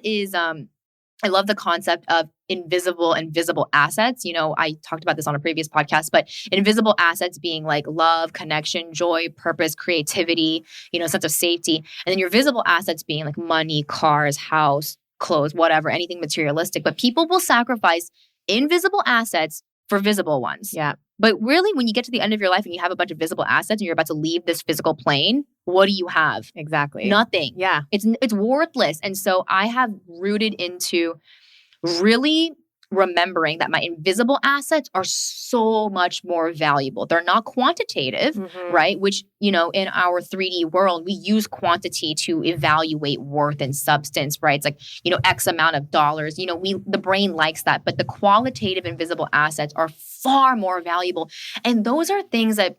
is, I love the concept of invisible and visible assets. I talked about this on a previous podcast, but invisible assets being like love, connection, joy, purpose, creativity, sense of safety. And then your visible assets being like money, cars, house, clothes, whatever, anything materialistic. But people will sacrifice invisible assets for visible ones. Yeah. But really, when you get to the end of your life and you have a bunch of visible assets and you're about to leave this physical plane, what do you have? Exactly. Nothing. Yeah. It's worthless. And so I have rooted into really remembering that my invisible assets are so much more valuable. They're not quantitative, right? Which, in our 3D world, we use quantity to evaluate worth and substance, right? It's like, X amount of dollars, the brain likes that, but the qualitative invisible assets are far more valuable. And those are things that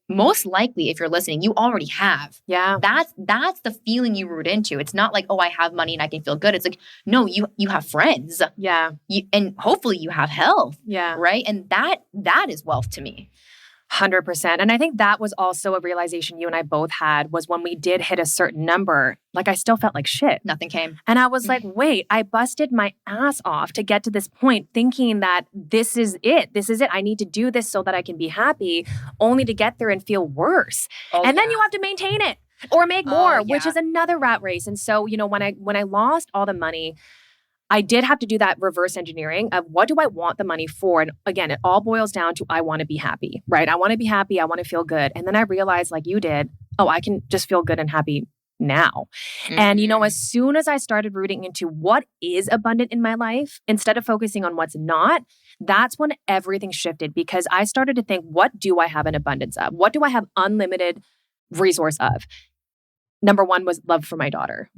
most likely, if you're listening, you already have. Yeah. That's the feeling you root into. It's not like, oh, I have money and I can feel good. It's like, no, you have friends. Yeah. And hopefully you have health. Yeah. Right. And that is wealth to me. 100%. And I think that was also a realization you and I both had, was when we did hit a certain number, like I still felt like shit. Nothing came. And I was like, wait, I busted my ass off to get to this point thinking that this is it. This is it. I need to do this so that I can be happy, only to get there and feel worse. And then you have to maintain it or make more, which is another rat race. And so, when I lost all the money, I did have to do that reverse engineering of what do I want the money for? And again, it all boils down to I want to be happy, right? I want to be happy. I want to feel good. And then I realized, like you did, I can just feel good and happy now. And, as soon as I started rooting into what is abundant in my life, instead of focusing on what's not, that's when everything shifted, because I started to think, what do I have an abundance of? What do I have unlimited resource of? Number one was love for my daughter.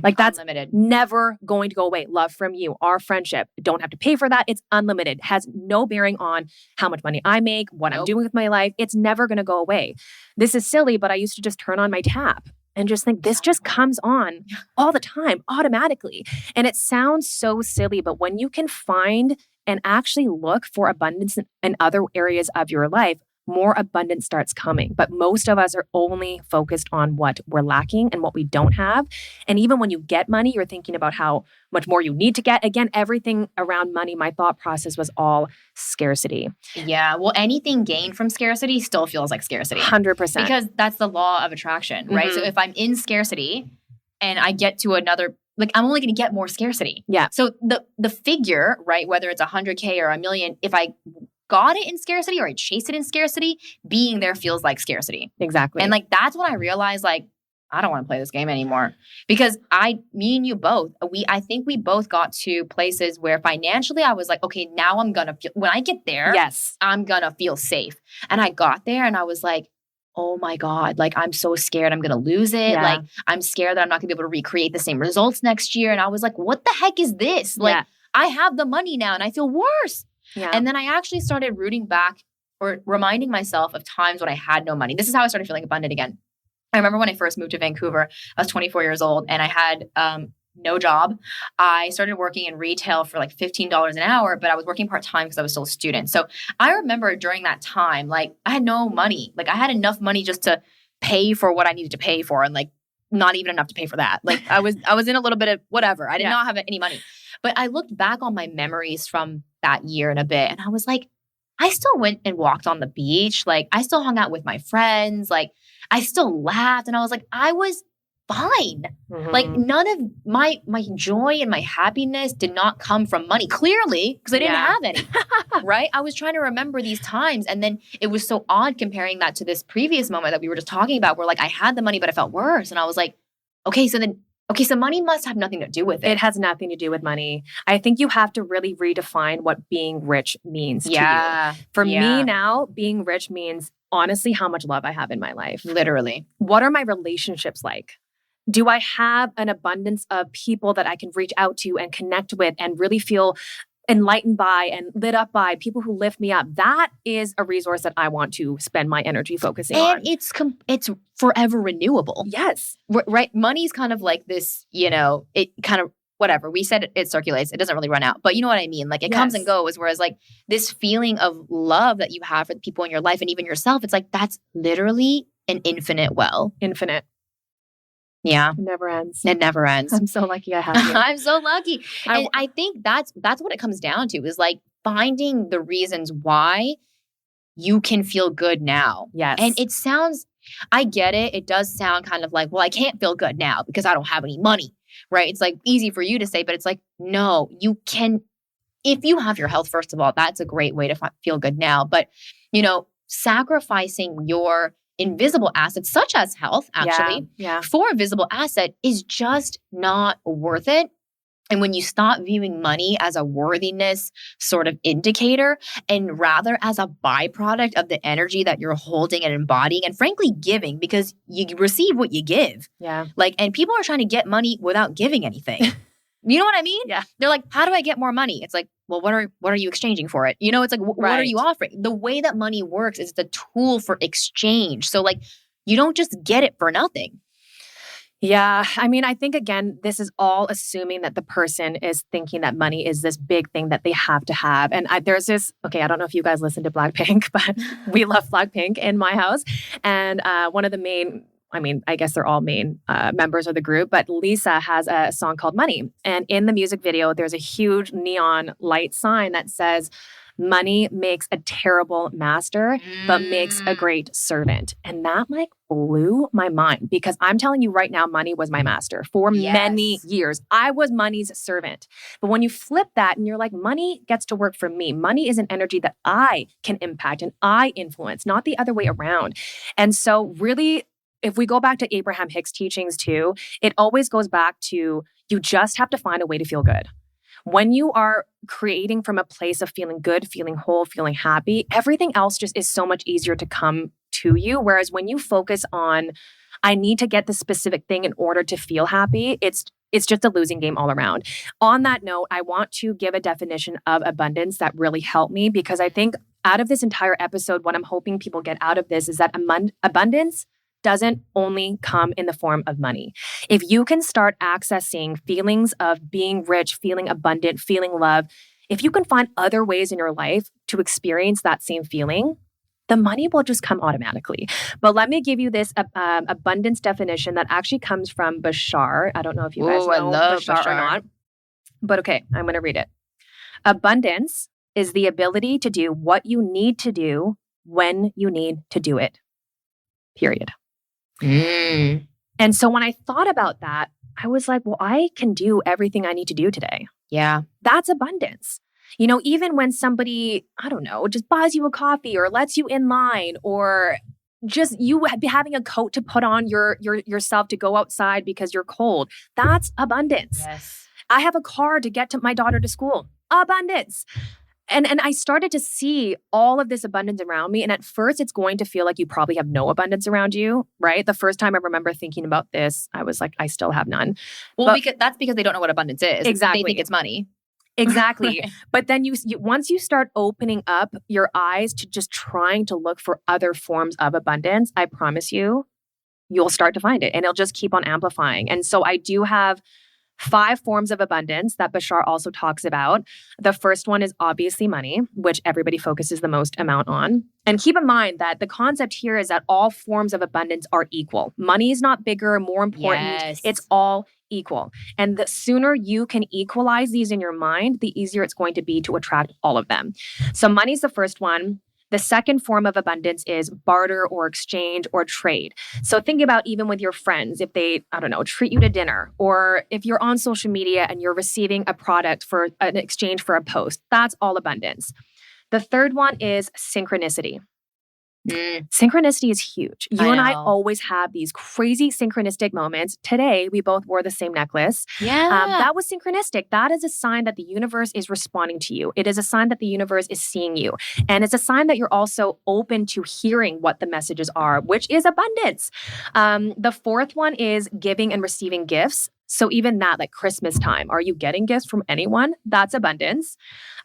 Like that's unlimited. Never going to go away. Love from you, our friendship. Don't have to pay for that. It's unlimited. Has no bearing on how much money I make, what I'm doing with my life. It's never going to go away. This is silly, but I used to just turn on my tap and just think this just comes on all the time, automatically. And it sounds so silly, but when you can find and actually look for abundance in other areas of your life, more abundance starts coming. But most of us are only focused on what we're lacking and what we don't have. And even when you get money, you're thinking about how much more you need to get. Again, everything around money, my thought process was all scarcity. Yeah. Well, anything gained from scarcity still feels like scarcity. 100%. Because that's the law of attraction, right? So if I'm in scarcity and I get to another, like I'm only going to get more scarcity. Yeah. So the figure, right, whether it's 100K or $1 million, if I got it in scarcity or I chase it in scarcity, being there feels like scarcity. Exactly. And like, that's when I realized, like, I don't want to play this game anymore, because me and you both, I think we both got to places where financially I was like, okay, now I'm going to feel, when I get there, I'm going to feel safe. And I got there and I was like, oh my God, like, I'm so scared I'm going to lose it. Yeah. Like, I'm scared that I'm not going to be able to recreate the same results next year. And I was like, what the heck is this? Like, I have the money now and I feel worse. Yeah. And then I actually started rooting back or reminding myself of times when I had no money. This is how I started feeling abundant again. I remember when I first moved to Vancouver, I was 24 years old and I had no job. I started working in retail for like $15 an hour, but I was working part-time because I was still a student. So I remember during that time, like I had no money. Like I had enough money just to pay for what I needed to pay for, and like not even enough to pay for that. Like I was in a little bit of whatever. I did not have any money. But I looked back on my memories from that year and a bit, and I was like, I still went and walked on the beach. Like I still hung out with my friends. Like I still laughed, and I was like, I was fine. Like none of my joy and my happiness did not come from money, clearly, because I didn't have any, right? I was trying to remember these times. And then it was so odd comparing that to this previous moment that we were just talking about, where like I had the money, but I felt worse. And I was like, okay, so money must have nothing to do with it. It has nothing to do with money. I think you have to really redefine what being rich means to you. For me now, being rich means honestly how much love I have in my life. Literally. What are my relationships like? Do I have an abundance of people that I can reach out to and connect with and really feel enlightened by and lit up by, people who lift me up? That is a resource that I want to spend my energy focusing on. And it's forever renewable. Yes. Right? Money's kind of like this, it kind of, whatever. We said it circulates. It doesn't really run out. But you know what I mean? Like it comes and goes. Whereas like this feeling of love that you have for the people in your life and even yourself, it's like that's literally an infinite well. Infinite. Yeah. It never ends. It never ends. I'm so lucky I have you. I'm so lucky. And I think that's what it comes down to, is like finding the reasons why you can feel good now. Yes. And I get it. It does sound kind of like, well, I can't feel good now because I don't have any money, right? It's like easy for you to say, but it's like, no, you can, if you have your health, first of all, that's a great way to feel good now. But, sacrificing your invisible assets, such as health, actually, for a visible asset is just not worth it And when you stop viewing money as a worthiness sort of indicator and rather as a byproduct of the energy that you're holding and embodying and frankly giving, because you receive what you give. Yeah. Like, and people are trying to get money without giving anything. You know what I mean? Yeah. They're like, how do I get more money? It's like, well, what are you exchanging for it? You know, it's like, what are you offering? The way that money works is it's a tool for exchange. So like, you don't just get it for nothing. Yeah. I mean, I think, again, this is all assuming that the person is thinking that money is this big thing that they have to have. And there's this, okay, I don't know if you guys listen to Blackpink, but we love Blackpink in my house. And one of the main, I mean, I guess they're all main members of the group, but Lisa has a song called Money. And in the music video, there's a huge neon light sign that says, money makes a terrible master, but makes a great servant. And that like blew my mind because I'm telling you right now, money was my master for many years. I was money's servant. But when you flip that and you're like, money gets to work for me. Money is an energy that I can impact and I influence, not the other way around. And so really, if we go back to Abraham Hicks' teachings too, it always goes back to you just have to find a way to feel good. When you are creating from a place of feeling good, feeling whole, feeling happy, everything else just is so much easier to come to you. Whereas when you focus on, I need to get this specific thing in order to feel happy, it's just a losing game all around. On that note, I want to give a definition of abundance that really helped me because I think out of this entire episode, what I'm hoping people get out of this is that abundance doesn't only come in the form of money. If you can start accessing feelings of being rich, feeling abundant, feeling love, if you can find other ways in your life to experience that same feeling, the money will just come automatically. But let me give you this abundance definition that actually comes from Bashar. I don't know if you guys know Bashar or not. But okay, I'm going to read it. Abundance is the ability to do what you need to do when you need to do it. Period. And so when I thought about that, I was like, well, I can do everything I need to do today. Yeah. That's abundance. You know, even when somebody, I don't know, just buys you a coffee or lets you in line or just you having a coat to put on yourself to go outside because you're cold. That's abundance. Yes. I have a car to get to my daughter to school. Abundance. And I started to see all of this abundance around me. And at first, it's going to feel like you probably have no abundance around you, right? The first time I remember thinking about this, I was like, I still have none. Well, that's because they don't know what abundance is. Exactly. They think it's money. Exactly. But then you once you start opening up your eyes to just trying to look for other forms of abundance, I promise you, you'll start to find it and it'll just keep on amplifying. And so I do have 5 forms of abundance that Bashar also talks about. The first one is obviously money, which everybody focuses the most amount on. And keep in mind that the concept here is that all forms of abundance are equal. Money is not bigger, more important. Yes. It's all equal. And the sooner you can equalize these in your mind, the easier it's going to be to attract all of them. So money is the first one. The second form of abundance is barter or exchange or trade. So think about even with your friends, if they, I don't know, treat you to dinner, or if you're on social media and you're receiving a product for an exchange for a post, that's all abundance. The third one is synchronicity. Synchronicity is huge. You and I always have these crazy synchronistic moments. Today, we both wore the same necklace. Yeah. That was synchronistic. That is a sign that the universe is responding to you. It is a sign that the universe is seeing you. And it's a sign that you're also open to hearing what the messages are, which is abundance. The fourth one is giving and receiving gifts. So even that, like Christmas time, are you getting gifts from anyone? That's abundance.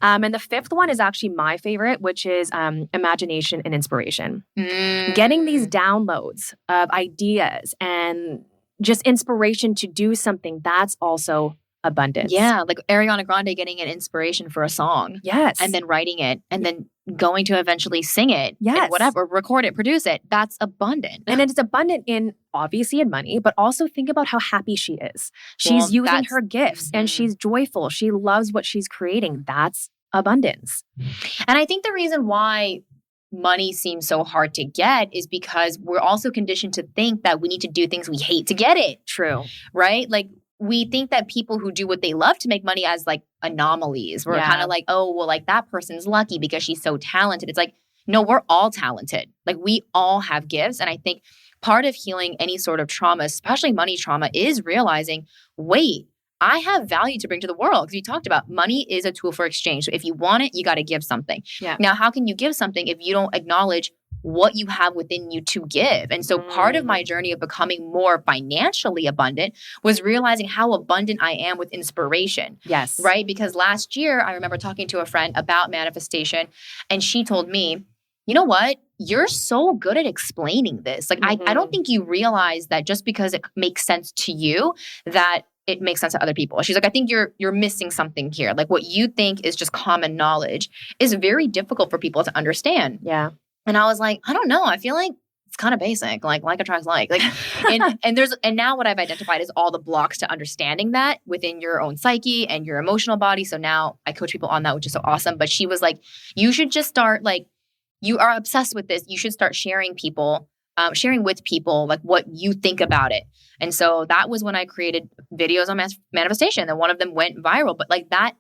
And the fifth one is actually my favorite, which is imagination and inspiration. Getting these downloads of ideas and just inspiration to do something, that's also abundance. Yeah, like Ariana Grande getting an inspiration for a song. Yes. And then writing it and then going to eventually sing it. Yes. And whatever, record it, produce it. That's abundant. And it's abundant in, obviously, in money, but also think about how happy she is. She's using her gifts and she's joyful. She loves what she's creating. That's abundance. And I think the reason why money seems so hard to get is because we're also conditioned to think that we need to do things we hate to get it. True. Right? Like, we think that people who do what they love to make money as like anomalies. We're kind of like, oh, well, like that person's lucky because she's so talented. It's like, no, we're all talented. Like we all have gifts. And I think part of healing any sort of trauma, especially money trauma, is realizing, wait, I have value to bring to the world, because we talked about money is a tool for exchange. So if you want it, you got to give something. Yeah. Now, how can you give something if you don't acknowledge what you have within you to give? And so part of my journey of becoming more financially abundant was realizing how abundant I am with inspiration. Yes. Right? Because last year, I remember talking to a friend about manifestation, and she told me, you know what? You're so good at explaining this. Like, I don't think you realize that just because it makes sense to you, that it makes sense to other people. She's like, I think you're missing something here. Like, what you think is just common knowledge is very difficult for people to understand. Yeah. And I was like, I don't know. I feel like it's kind of basic, like attracts like, and now what I've identified is all the blocks to understanding that within your own psyche and your emotional body. So now I coach people on that, which is so awesome. But she was like, you should just start, like, you are obsessed with this. You should start sharing with people like what you think about it. And so that was when I created videos on manifestation, and one of them went viral. But like that,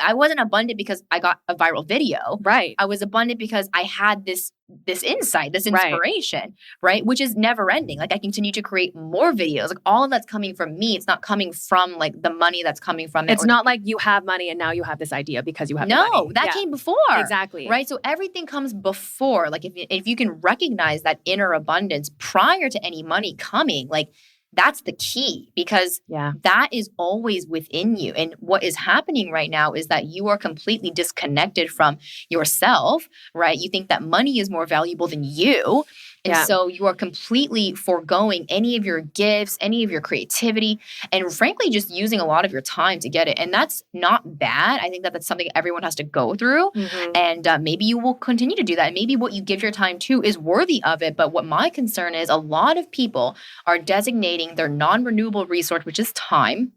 I wasn't abundant because I got a viral video. Right. I was abundant because I had this insight, this inspiration, right? Which is never ending. Like, I continue to create more videos. Like, all of that's coming from me. It's not coming from like the money that's coming from it. It's not like you have money and now you have this idea because you have the money. No, that came before. Exactly. Right. So everything comes before. Like, if you can recognize that inner abundance prior to any money coming, like, that's the key, because that is always within you. And what is happening right now is that you are completely disconnected from yourself, right? You think that money is more valuable than you. And so you are completely foregoing any of your gifts, any of your creativity, and frankly, just using a lot of your time to get it. And that's not bad. I think that that's something everyone has to go through. And maybe you will continue to do that. And maybe what you give your time to is worthy of it. But what my concern is, a lot of people are designating their non-renewable resource, which is time,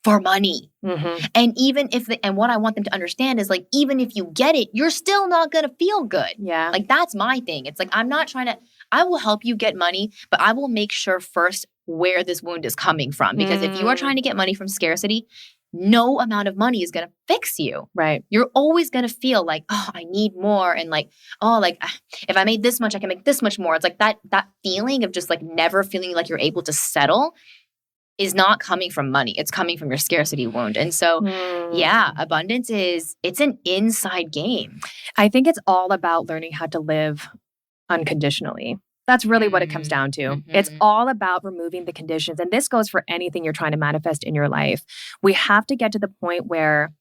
for money. And even if and what I want them to understand is, like, even if you get it, you're still not going to feel good. Yeah. Like, that's my thing. It's like, I'm not trying to, I will help you get money, but I will make sure first where this wound is coming from. Because if you are trying to get money from scarcity, no amount of money is going to fix you. Right. You're always going to feel like, oh, I need more. And like, oh, like, if I made this much, I can make this much more. It's like that feeling of just like never feeling like you're able to settle is not coming from money. It's coming from your scarcity wound. And so, abundance it's an inside game. I think it's all about learning how to live unconditionally. That's really what it comes down to. It's all about removing the conditions. And this goes for anything you're trying to manifest in your life. We have to get to the point where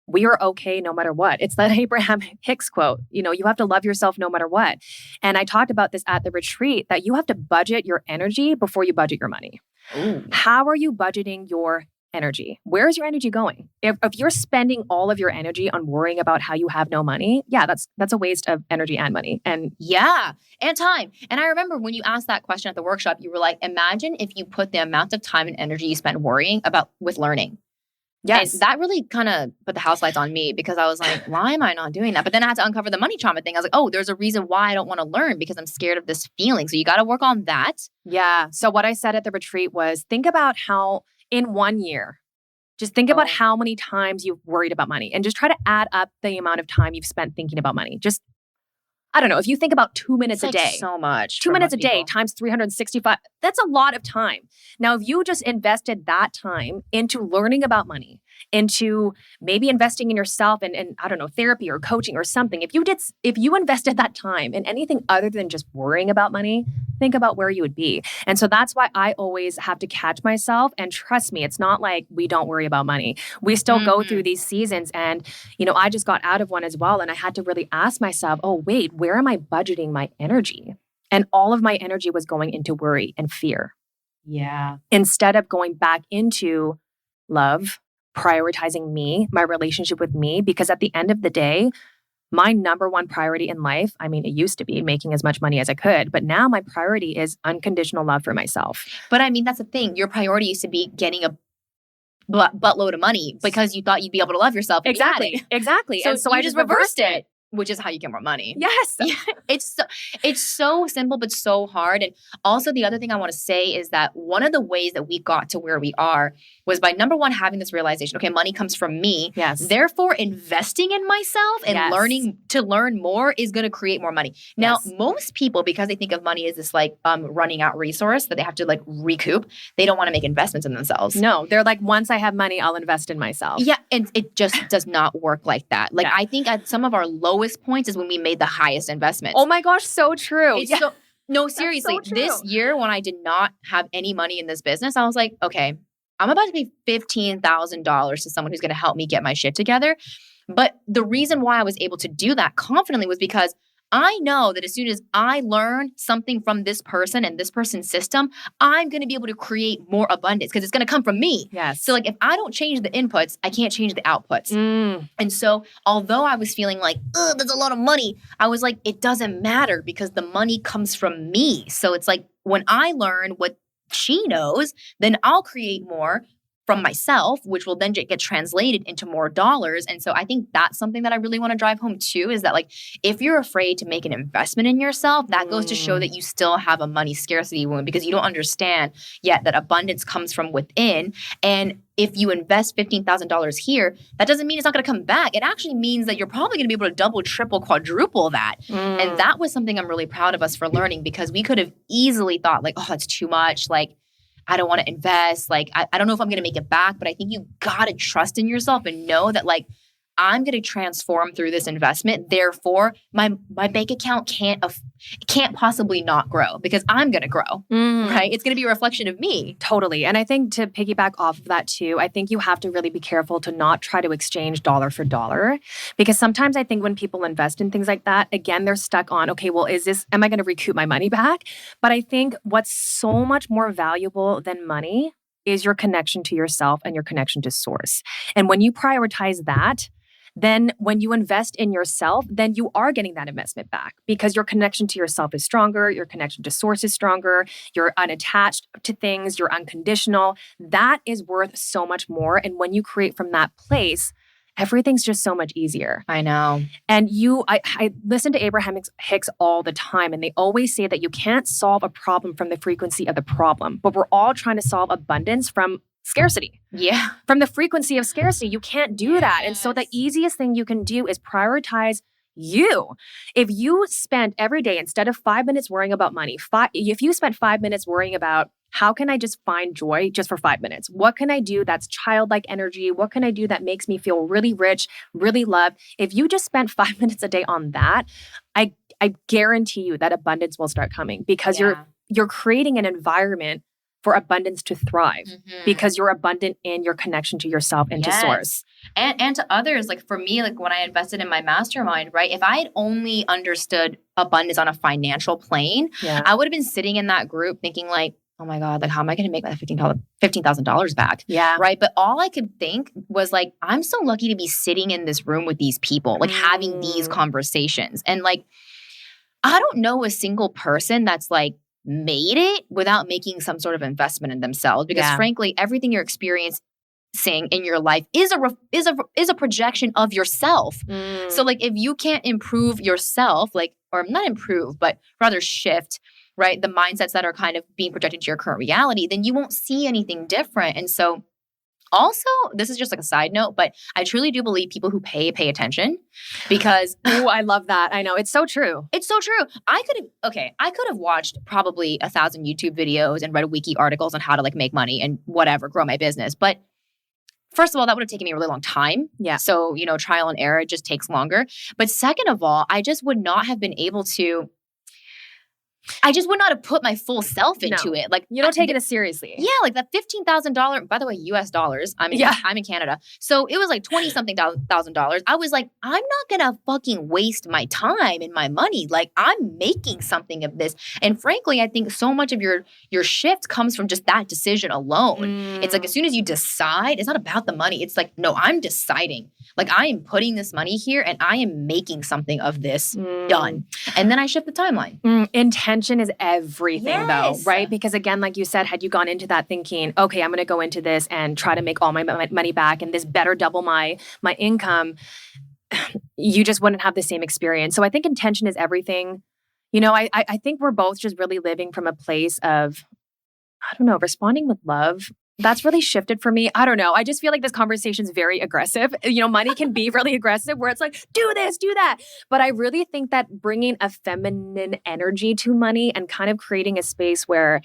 we are okay no matter what. It's that Abraham Hicks quote, you have to love yourself no matter what. And I talked about this at the retreat, that you have to budget your energy before you budget your money. Ooh. How are you budgeting your energy? Where is your energy going? If you're spending all of your energy on worrying about how you have no money, that's a waste of energy and money. And time. And I remember when you asked that question at the workshop, you were like, imagine if you put the amount of time and energy you spend worrying with learning. Yes. And that really kind of put the house lights on me, because I was like, why am I not doing that? But then I had to uncover the money trauma thing. I was like, oh, there's a reason why I don't want to learn, because I'm scared of this feeling. So you got to work on that. Yeah. So what I said at the retreat was, think about how in 1 year, just think about how many times you've worried about money, and just try to add up the amount of time you've spent thinking about money. Just, I don't know, if you think about 2 minutes a day. So much. 2 minutes a day times 365, that's a lot of time. Now, if you just invested that time into learning about money, into maybe investing in yourself and I don't know, therapy or coaching or something, if you invested that time in anything other than just worrying about money, think about where you would be. And so that's why I always have to catch myself. And trust me, it's not like we don't worry about money. We still go through these seasons. And, I just got out of one as well. And I had to really ask myself, oh, wait, where am I budgeting my energy? And all of my energy was going into worry and fear. Yeah. Instead of going back into love, prioritizing me, my relationship with me, because at the end of the day, my number one priority in life, I mean, it used to be making as much money as I could, but now my priority is unconditional love for myself. But I mean, that's the thing. Your priority used to be getting a buttload of money because you thought you'd be able to love yourself. Exactly. So I just reversed it. which is how you get more money. Yes. Yeah, it's so simple, but so hard. And also the other thing I want to say is that one of the ways that we got to where we are was by number one, having this realization, okay, money comes from me. Yes. Therefore, investing in myself and learning to learn more is going to create more money. Now, most people, because they think of money as this like running out resource that they have to like recoup, they don't want to make investments in themselves. No, they're like, once I have money, I'll invest in myself. Yeah. And it just does not work like that. Like I think at some of our lowest points is when we made the highest investments. Oh my gosh, so true. No, seriously, so true. This year when I did not have any money in this business, I was like, okay, I'm about to pay $15,000 to someone who's going to help me get my shit together. But the reason why I was able to do that confidently was because I know that as soon as I learn something from this person and this person's system, I'm going to be able to create more abundance because it's going to come from me. Yes. So like if I don't change the inputs, I can't change the outputs. And so although I was feeling like, there's a lot of money, I was like, it doesn't matter because the money comes from me. So it's like when I learn what she knows, then I'll create more from myself, which will then get translated into more dollars. And so I think that's something that I really want to drive home too, is that like, if you're afraid to make an investment in yourself, that goes to show that you still have a money scarcity wound because you don't understand yet that abundance comes from within. And if you invest $15,000 here, that doesn't mean it's not going to come back. It actually means that you're probably going to be able to double, triple, quadruple that. And that was something I'm really proud of us for learning because we could have easily thought like, oh, that's too much. Like, I don't want to invest. Like, I don't know if I'm going to make it back, but I think you got to trust in yourself and know that like, I'm going to transform through this investment. Therefore, my bank account can't possibly not grow because I'm going to grow, right? It's going to be a reflection of me. Totally. And I think to piggyback off of that too, I think you have to really be careful to not try to exchange dollar for dollar because sometimes I think when people invest in things like that, again, they're stuck on, okay, well, am I going to recoup my money back? But I think what's so much more valuable than money is your connection to yourself and your connection to source. And when you prioritize that, then when you invest in yourself, then you are getting that investment back because your connection to yourself is stronger, your connection to source is stronger, you're unattached to things, you're unconditional. That is worth so much more. And when you create from that place, everything's just so much easier. I know. And I listen to Abraham Hicks all the time, and they always say that you can't solve a problem from the frequency of the problem, but we're all trying to solve abundance from scarcity. Yeah. From the frequency of scarcity, you can't do that. And so the easiest thing you can do is prioritize you. If you spend every day, instead of 5 minutes worrying about money, if you spent 5 minutes worrying about how can I just find joy just for 5 minutes? What can I do that's childlike energy? What can I do that makes me feel really rich, really loved? If you just spend 5 minutes a day on that, I guarantee you that abundance will start coming because you're creating an environment for abundance to thrive because you're abundant in your connection to yourself and to source. And to others. Like for me, like when I invested in my mastermind, right? If I had only understood abundance on a financial plane, I would have been sitting in that group thinking like, oh my God, like how am I going to make my $15,000 back? Yeah. Right. But all I could think was like, I'm so lucky to be sitting in this room with these people, like having these conversations. And like, I don't know a single person that's like, made it without making some sort of investment in themselves because frankly everything you're experiencing in your life is a projection of yourself. So like if you can't improve yourself, like, or not improve but rather shift, right, the mindsets that are kind of being projected to your current reality, then you won't see anything different. And so also, this is just like a side note, but I truly do believe people who pay attention because oh, I love that. I know. It's so true. It's so true. I could have watched probably 1,000 YouTube videos and read wiki articles on how to like make money and whatever, grow my business. But first of all, that would have taken me a really long time. Yeah. So, trial and error just takes longer. But second of all, I just would not have been able to I just would not have put my full self into it. Like you don't take it as seriously. Yeah, like that $15,000, by the way, US dollars. I'm in Canada. So it was like 20 something $1,000. I was like, I'm not going to fucking waste my time and my money. Like I'm making something of this. And frankly, I think so much of your shift comes from just that decision alone. It's like as soon as you decide, it's not about the money. It's like, no, I'm deciding. Like I am putting this money here and I am making something of this done. And then I shift the timeline. Intention is everything though, right? Because again, like you said, had you gone into that thinking, okay, I'm going to go into this and try to make all my money back and this better double my income, you just wouldn't have the same experience. So I think intention is everything. You know, I think we're both just really living from a place of, I don't know, responding with love. That's really shifted for me. I don't know. I just feel like this conversation is very aggressive. You know, money can be really aggressive where it's like, do this, do that. But I really think that bringing a feminine energy to money and kind of creating a space where,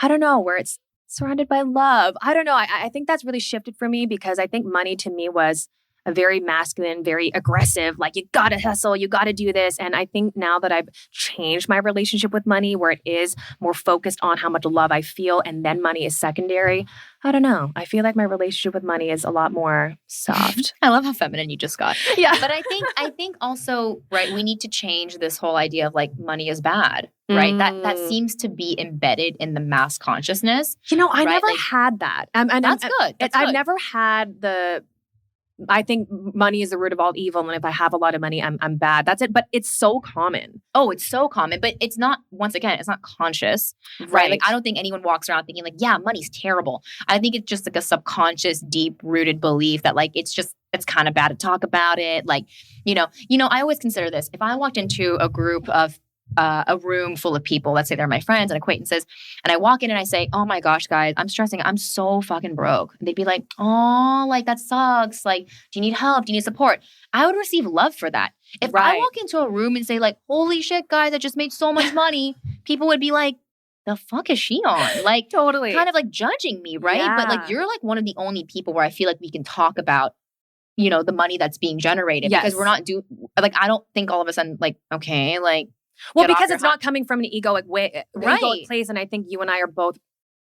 I don't know, where it's surrounded by love. I don't know. I think that's really shifted for me because I think money to me was a very masculine, very aggressive, like you gotta hustle, you gotta do this. And I think now that I've changed my relationship with money where it is more focused on how much love I feel and then money is secondary, I don't know. I feel like my relationship with money is a lot more soft. I love how feminine you just got. Yeah. But I think also, right, we need to change this whole idea of like money is bad, right? That seems to be embedded in the mass consciousness. You know, I right? never like, had that. That's good. I've never had I think money is the root of all evil. And if I have a lot of money, I'm bad. That's it. But it's so common. Oh, it's so common. But it's not, once again, it's not conscious, right? Like, I don't think anyone walks around thinking like, yeah, money's terrible. I think it's just like a subconscious, deep rooted belief that like, it's kind of bad to talk about it. Like, you know, I always consider this. If I walked into a group of a room full of people, let's say they're my friends and acquaintances, and I walk in and I say, oh my gosh, guys, I'm stressing. I'm so fucking broke. And they'd be like, oh, like that sucks. Like, do you need help? Do you need support? I would receive love for that. If I walk into a room and say like, holy shit, guys, I just made so much money, people would be like, the fuck is she on? Like, totally kind of like judging me, right? Yeah. But like, you're like one of the only people where I feel like we can talk about, you know, the money that's being generated because we're not like, I don't think all of a sudden like, okay, like, well, because it's not coming from an egoic way, right. Egoic place. And I think you and I are both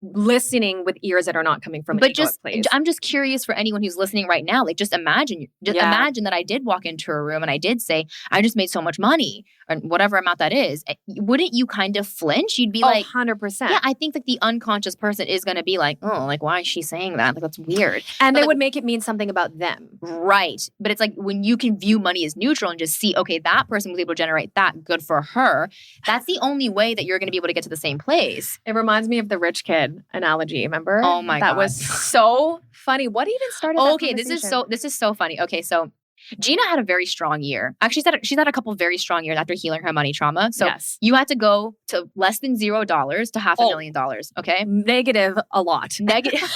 listening with ears that are not coming from an egoic place. I'm just curious for anyone who's listening right now. Like, just imagine that I did walk into a room and I did say, I just made so much money or whatever amount that is. Wouldn't you kind of flinch? You'd be like, 100%. Yeah, I think that the unconscious person is going to be like, oh, like, why is she saying that? Like, that's weird. And but they would make it mean something about them. Right. But it's like when you can view money as neutral and just see, okay, that person was able to generate that, good for her. That's the only way that you're going to be able to get to the same place. It reminds me of the rich kid analogy. Remember? Oh my God. That was so funny. What even started that conversation? This is so funny. Okay, so Gina had a very strong year. Actually, she's had a couple of very strong years after healing her money trauma. So you had to go to less than $0 to $500,000. Okay, negative a lot. Negative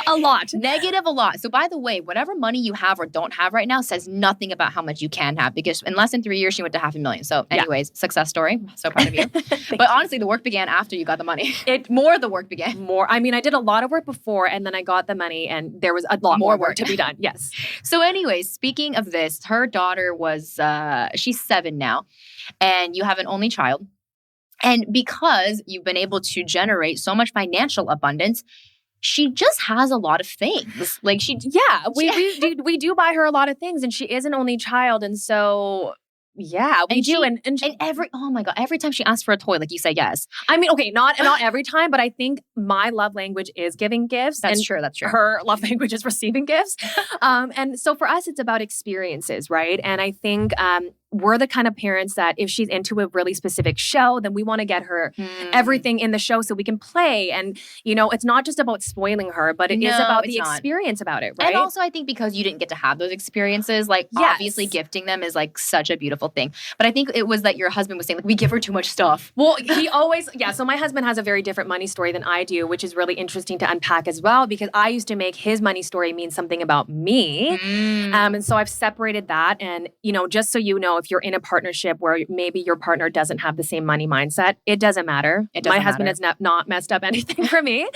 a lot. Negative a lot. So by the way, whatever money you have or don't have right now says nothing about how much you can have because in less than 3 years she went to $500,000. So, anyways, success story. So proud of you. But honestly, the work began after you got the money. The work began. I mean, I did a lot of work before, and then I got the money, and there was a lot more work to be done. Yes. So, anyways, speaking of this, her daughter was, she's 7 now, and you have an only child. And because you've been able to generate so much financial abundance, she just has a lot of things. Like we do buy her a lot of things, and she is an only child, and so. Yeah, we do. And oh my God, every time she asks for a toy, like you say yes. I mean, okay, not every time, but I think my love language is giving gifts. That's true. Her love language is receiving gifts. And so for us, it's about experiences, right? And I think we're the kind of parents that if she's into a really specific show, then we want to get her everything in the show so we can play. And, you know, it's not just about spoiling her, but it is about the experience about it, right? And also I think because you didn't get to have those experiences, like obviously gifting them is like such a beautiful thing. But I think it was that your husband was saying like, we give her too much stuff. Well, he always, so my husband has a very different money story than I do, which is really interesting to unpack as well, because I used to make his money story mean something about me. And so I've separated that. And, you know, just so you know, if you're in a partnership where maybe your partner doesn't have the same money mindset, it doesn't matter. My husband has not messed up anything for me.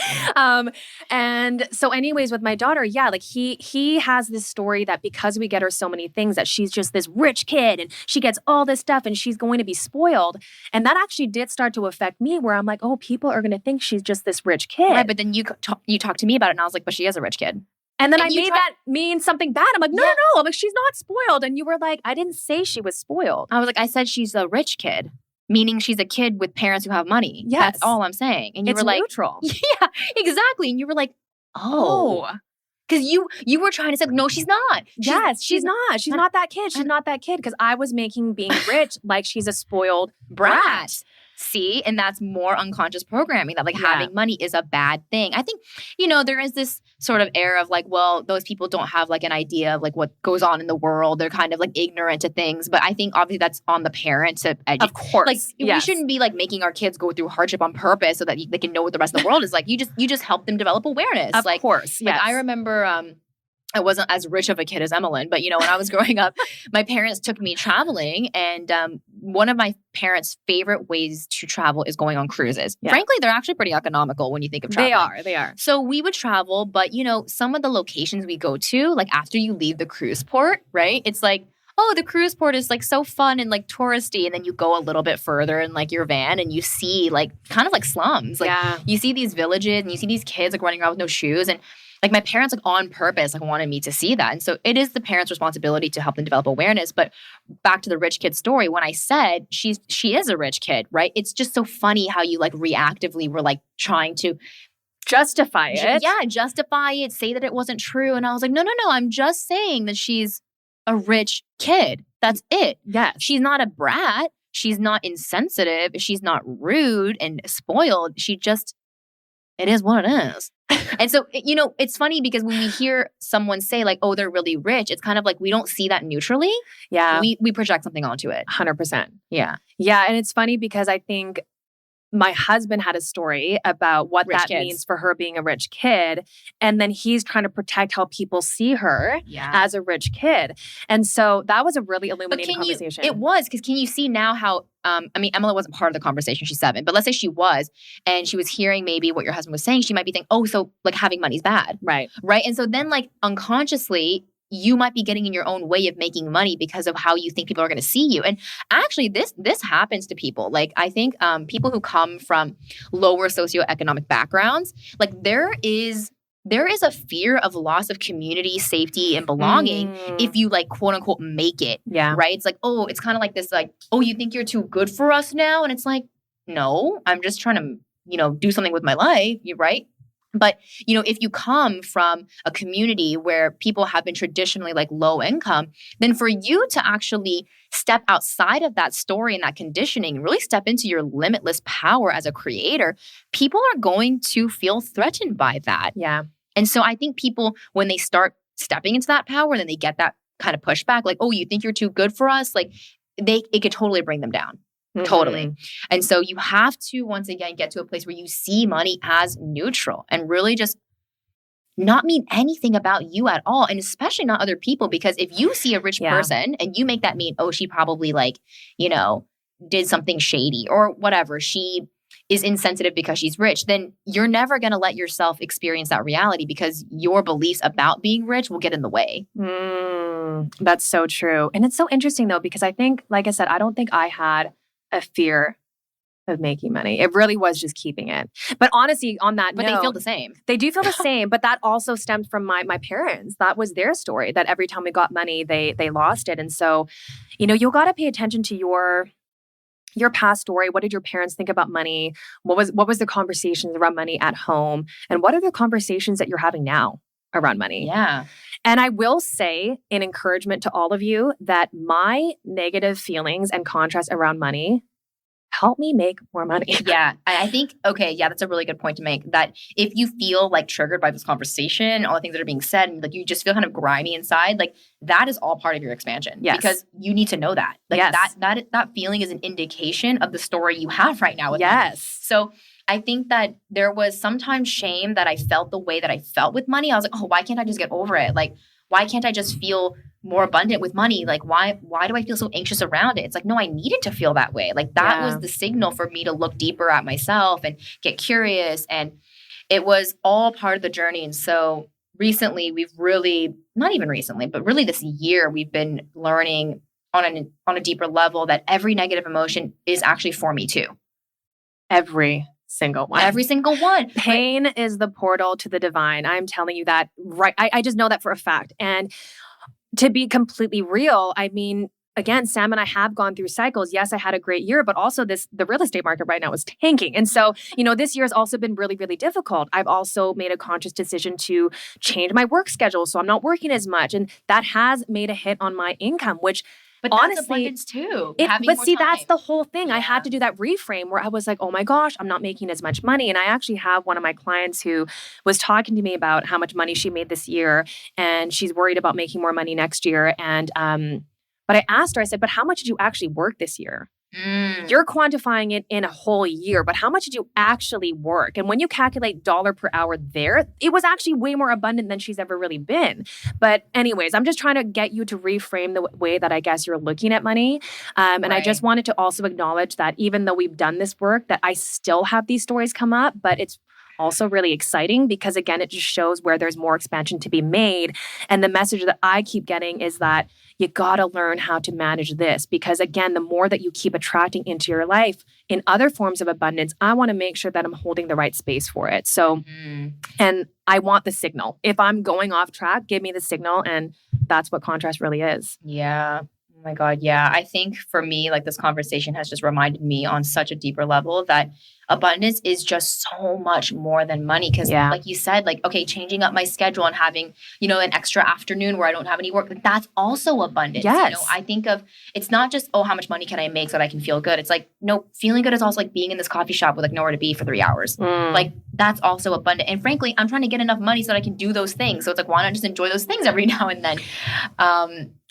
And so anyways, with my daughter, like he has this story that because we get her so many things that she's just this rich kid and she gets all this stuff and she's going to be spoiled. And that actually did start to affect me where I'm like, oh, people are going to think she's just this rich kid. Right, but then you talked to me about it and I was like, but she is a rich kid. And then I made that mean something bad. I'm like, no. I'm like, she's not spoiled. And you were like, I didn't say she was spoiled. I was like, I said she's a rich kid, meaning she's a kid with parents who have money. Yes. That's all I'm saying. And you were like, neutral. Yeah, exactly. And you were like, oh. Because you were trying to say, no, she's not. She's not. She's not that kid. She's not that kid. Because I was making being rich like she's a spoiled brat. See, and that's more unconscious programming that like having money is a bad thing. I think, there is this sort of air of like, well, those people don't have like an idea of like what goes on in the world. They're kind of like ignorant to things. But I think obviously that's on the parent to educate. Of course. Like we shouldn't be like making our kids go through hardship on purpose so that they can know what the rest of the world is like. You just help them develop awareness. Of course. Like I remember I wasn't as rich of a kid as Emmeline, but when I was growing up, my parents took me traveling, and one of my parents' favorite ways to travel is going on cruises. Yeah. Frankly, they're actually pretty economical when you think of traveling. They are. So we would travel, but some of the locations we go to, like after you leave the cruise port, right? It's like, oh, the cruise port is like so fun and like touristy. And then you go a little bit further in like your van and you see like kind of like slums. Like you see these villages and you see these kids like running around with no shoes. And like my parents like on purpose like wanted me to see that. And so it is the parents' responsibility to help them develop awareness. But back to the rich kid story, when I said she is a rich kid, right? It's just so funny how you like reactively were like trying to justify it. Yeah, justify it, say that it wasn't true. And I was like, no, I'm just saying that she's a rich kid. That's it. Yes. She's not a brat. She's not insensitive. She's not rude and spoiled. It is what it is. And so, it's funny because when we hear someone say like, oh, they're really rich, it's kind of like we don't see that neutrally. Yeah. We project something onto it. 100%. Yeah. Yeah. And it's funny because I think my husband had a story about what rich that kids. means for her being a rich kid. And then he's trying to protect how people see her as a rich kid. And so that was a really illuminating conversation. It was, because can you see now how, Emily wasn't part of the conversation. She's 7. But let's say she was, and she was hearing maybe what your husband was saying. She might be thinking, oh, so like having money's bad. Right. Right. And so then like unconsciously, you might be getting in your own way of making money because of how you think people are going to see you. And actually, this happens to people. Like, I think people who come from lower socioeconomic backgrounds, like there is a fear of loss of community, safety, and belonging if you like, quote unquote, make it. Yeah. Right. It's like, oh, it's kind of like this, like, oh, you think you're too good for us now? And it's like, no, I'm just trying to, do something with my life. You're right. But, if you come from a community where people have been traditionally like low income, then for you to actually step outside of that story and that conditioning, really step into your limitless power as a creator, people are going to feel threatened by that. Yeah. And so I think people, when they start stepping into that power, then they get that kind of pushback, like, oh, you think you're too good for us? Like it could totally bring them down. Totally. And so you have to, once again, get to a place where you see money as neutral and really just not mean anything about you at all. And especially not other people, because if you see a rich person and you make that mean, oh, she probably like, did something shady or whatever, she is insensitive because she's rich, then you're never going to let yourself experience that reality because your beliefs about being rich will get in the way. That's so true. And it's so interesting though, because I think, like I said, I don't think I had a fear of making money. It really was just keeping it. But honestly, on that note, they feel the same. They do feel the same, but that also stemmed from my parents. That was their story, that every time we got money, they lost it. And so, you got to pay attention to your past story. What did your parents think about money? What was the conversations around money at home? And what are the conversations that you're having now around money? Yeah. And I will say, in encouragement to all of you, that my negative feelings and contrast around money help me make more money. Yeah. I think, okay, yeah, that's a really good point to make. That if you feel like triggered by this conversation, all the things that are being said, and like you just feel kind of grimy inside, like that is all part of your expansion. Yes. Because you need to know that. Like that feeling is an indication of the story you have right now with money. So I think that there was sometimes shame that I felt the way that I felt with money. I was like, oh, why can't I just get over it? Like, why can't I just feel more abundant with money? Like, why do I feel so anxious around it? It's like, no, I needed to feel that way. Like that was the signal for me to look deeper at myself and get curious. And it was all part of the journey. And so recently we've really, not even recently, but really this year, we've been learning on a deeper level that every negative emotion is actually for me too. Every single one. Every single one. Pain is the portal to the divine. I'm telling you that, right? I just know that for a fact. And to be completely real, I mean, again, Sam and I have gone through cycles. Yes, I had a great year, but also the real estate market right now is tanking. And so, this year has also been really, really difficult. I've also made a conscious decision to change my work schedule, so I'm not working as much. And that has made a hit on my income, which But honestly, that's abundance too. That's the whole thing. Yeah. I had to do that reframe where I was like, oh my gosh, I'm not making as much money. And I actually have one of my clients who was talking to me about how much money she made this year, and she's worried about making more money next year. And but I asked her, I said, but how much did you actually work this year? You're quantifying it in a whole year, but how much did you actually work? And when you calculate dollar per hour there, it was actually way more abundant than she's ever really been. But anyways, I'm just trying to get you to reframe the way that I guess you're looking at money. And I just wanted to also acknowledge that even though we've done this work, that I still have these stories come up, but it's also really exciting because again, it just shows where there's more expansion to be made. And the message that I keep getting is that you gotta learn how to manage this because again, the more that you keep attracting into your life in other forms of abundance, I wanna make sure that I'm holding the right space for it. So, and I want the signal. If I'm going off track, give me the signal. And that's what contrast really is. Yeah. Oh my God. Yeah. I think for me, like this conversation has just reminded me on such a deeper level that abundance is just so much more than money. Cause like you said, like, okay, changing up my schedule and having, you know, an extra afternoon where I don't have any work, like, that's also abundance. Yes. You know, I think of, it's not just, oh, how much money can I make so that I can feel good? It's like, no, feeling good is also like being in this coffee shop with like nowhere to be for 3 hours. Like that's also abundant. And frankly, I'm trying to get enough money so that I can do those things. So it's like, why not just enjoy those things every now and then?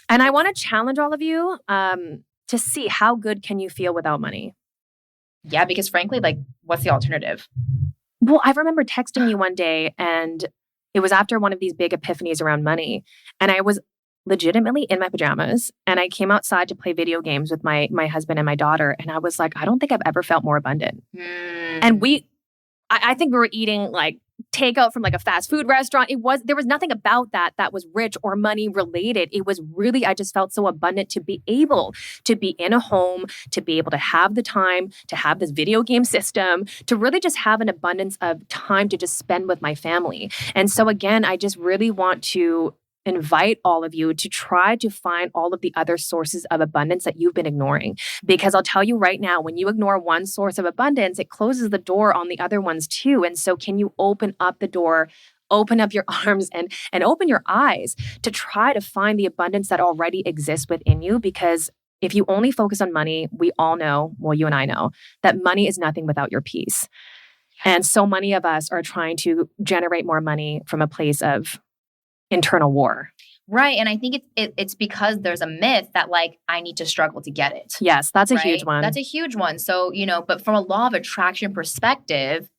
And I want to challenge all of you to see how good can you feel without money? Yeah, because frankly, like, what's the alternative? Well, I remember texting you one day and it was after one of these big epiphanies around money. And I was legitimately in my pajamas and I came outside to play video games with my husband and my daughter. And I was like, I don't think I've ever felt more abundant. And I think we were eating like takeout from like a fast food restaurant. There was nothing about that was rich or money related. It was really, I just felt so abundant to be able to be in a home, to be able to have the time, to have this video game system, to really just have an abundance of time to just spend with my family. And so again, I just really want to invite all of you to try to find all of the other sources of abundance that you've been ignoring. Because I'll tell you right now, when you ignore one source of abundance, it closes the door on the other ones too. And so can you open up the door, open up your arms and open your eyes to try to find the abundance that already exists within you? Because if you only focus on money, we all know, well, you and I know, that money is nothing without your peace. And so many of us are trying to generate more money from a place of internal war. Right. And I think it's because there's a myth that like, I need to struggle to get it. Yes, that's a huge one. That's a huge one. So, you know, but from a law of attraction perspective,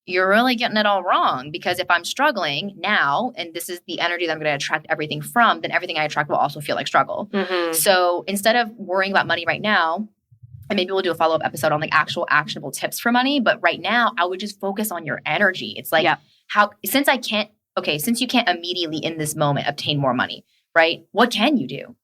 you're really getting it all wrong because if I'm struggling now, and this is the energy that I'm going to attract everything from, then everything I attract will also feel like struggle. So instead of worrying about money right now, and maybe we'll do a follow-up episode on like actual actionable tips for money. But right now I would just focus on your energy. It's like since you can't immediately in this moment obtain more money, right? What can you do?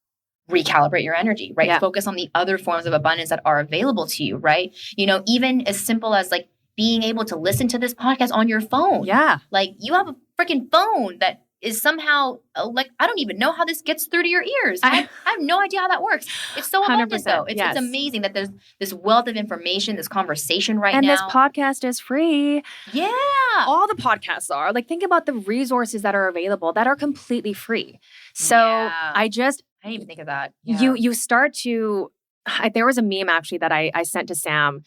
Recalibrate your energy, right? Yeah. Focus on the other forms of abundance that are available to you, right? You know, even as simple as like being able to listen to this podcast on your phone. Yeah. Like you have a freaking phone that is somehow like, I don't even know how this gets through to your ears. I have no idea how that works. It's so abundant though. It's amazing that there's this wealth of information, this conversation now. And this podcast is free. Yeah. All the podcasts are. Like think about the resources that are available that are completely free. So I didn't even think of that. Yeah. You start to, there was a meme actually that I sent to Sam.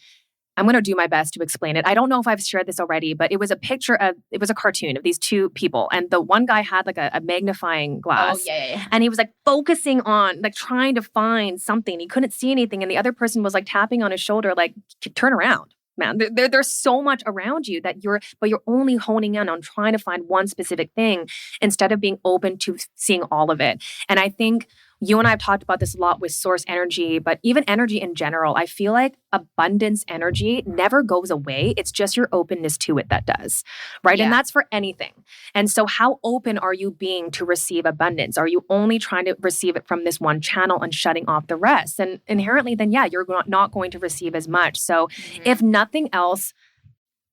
I'm going to do my best to explain it. I don't know if I've shared this already, but it was a cartoon of these two people. And the one guy had like a magnifying glass. Oh, yeah. And he was like focusing on, like trying to find something. He couldn't see anything. And the other person was like tapping on his shoulder, like, turn around, man. There's so much around you that you're only honing in on trying to find one specific thing instead of being open to seeing all of it. And I think you and I have talked about this a lot with source energy, but even energy in general, I feel like abundance energy never goes away. It's just your openness to it that does, right? Yeah. And that's for anything. And so how open are you being to receive abundance? Are you only trying to receive it from this one channel and shutting off the rest? And inherently, then you're not going to receive as much. So if nothing else,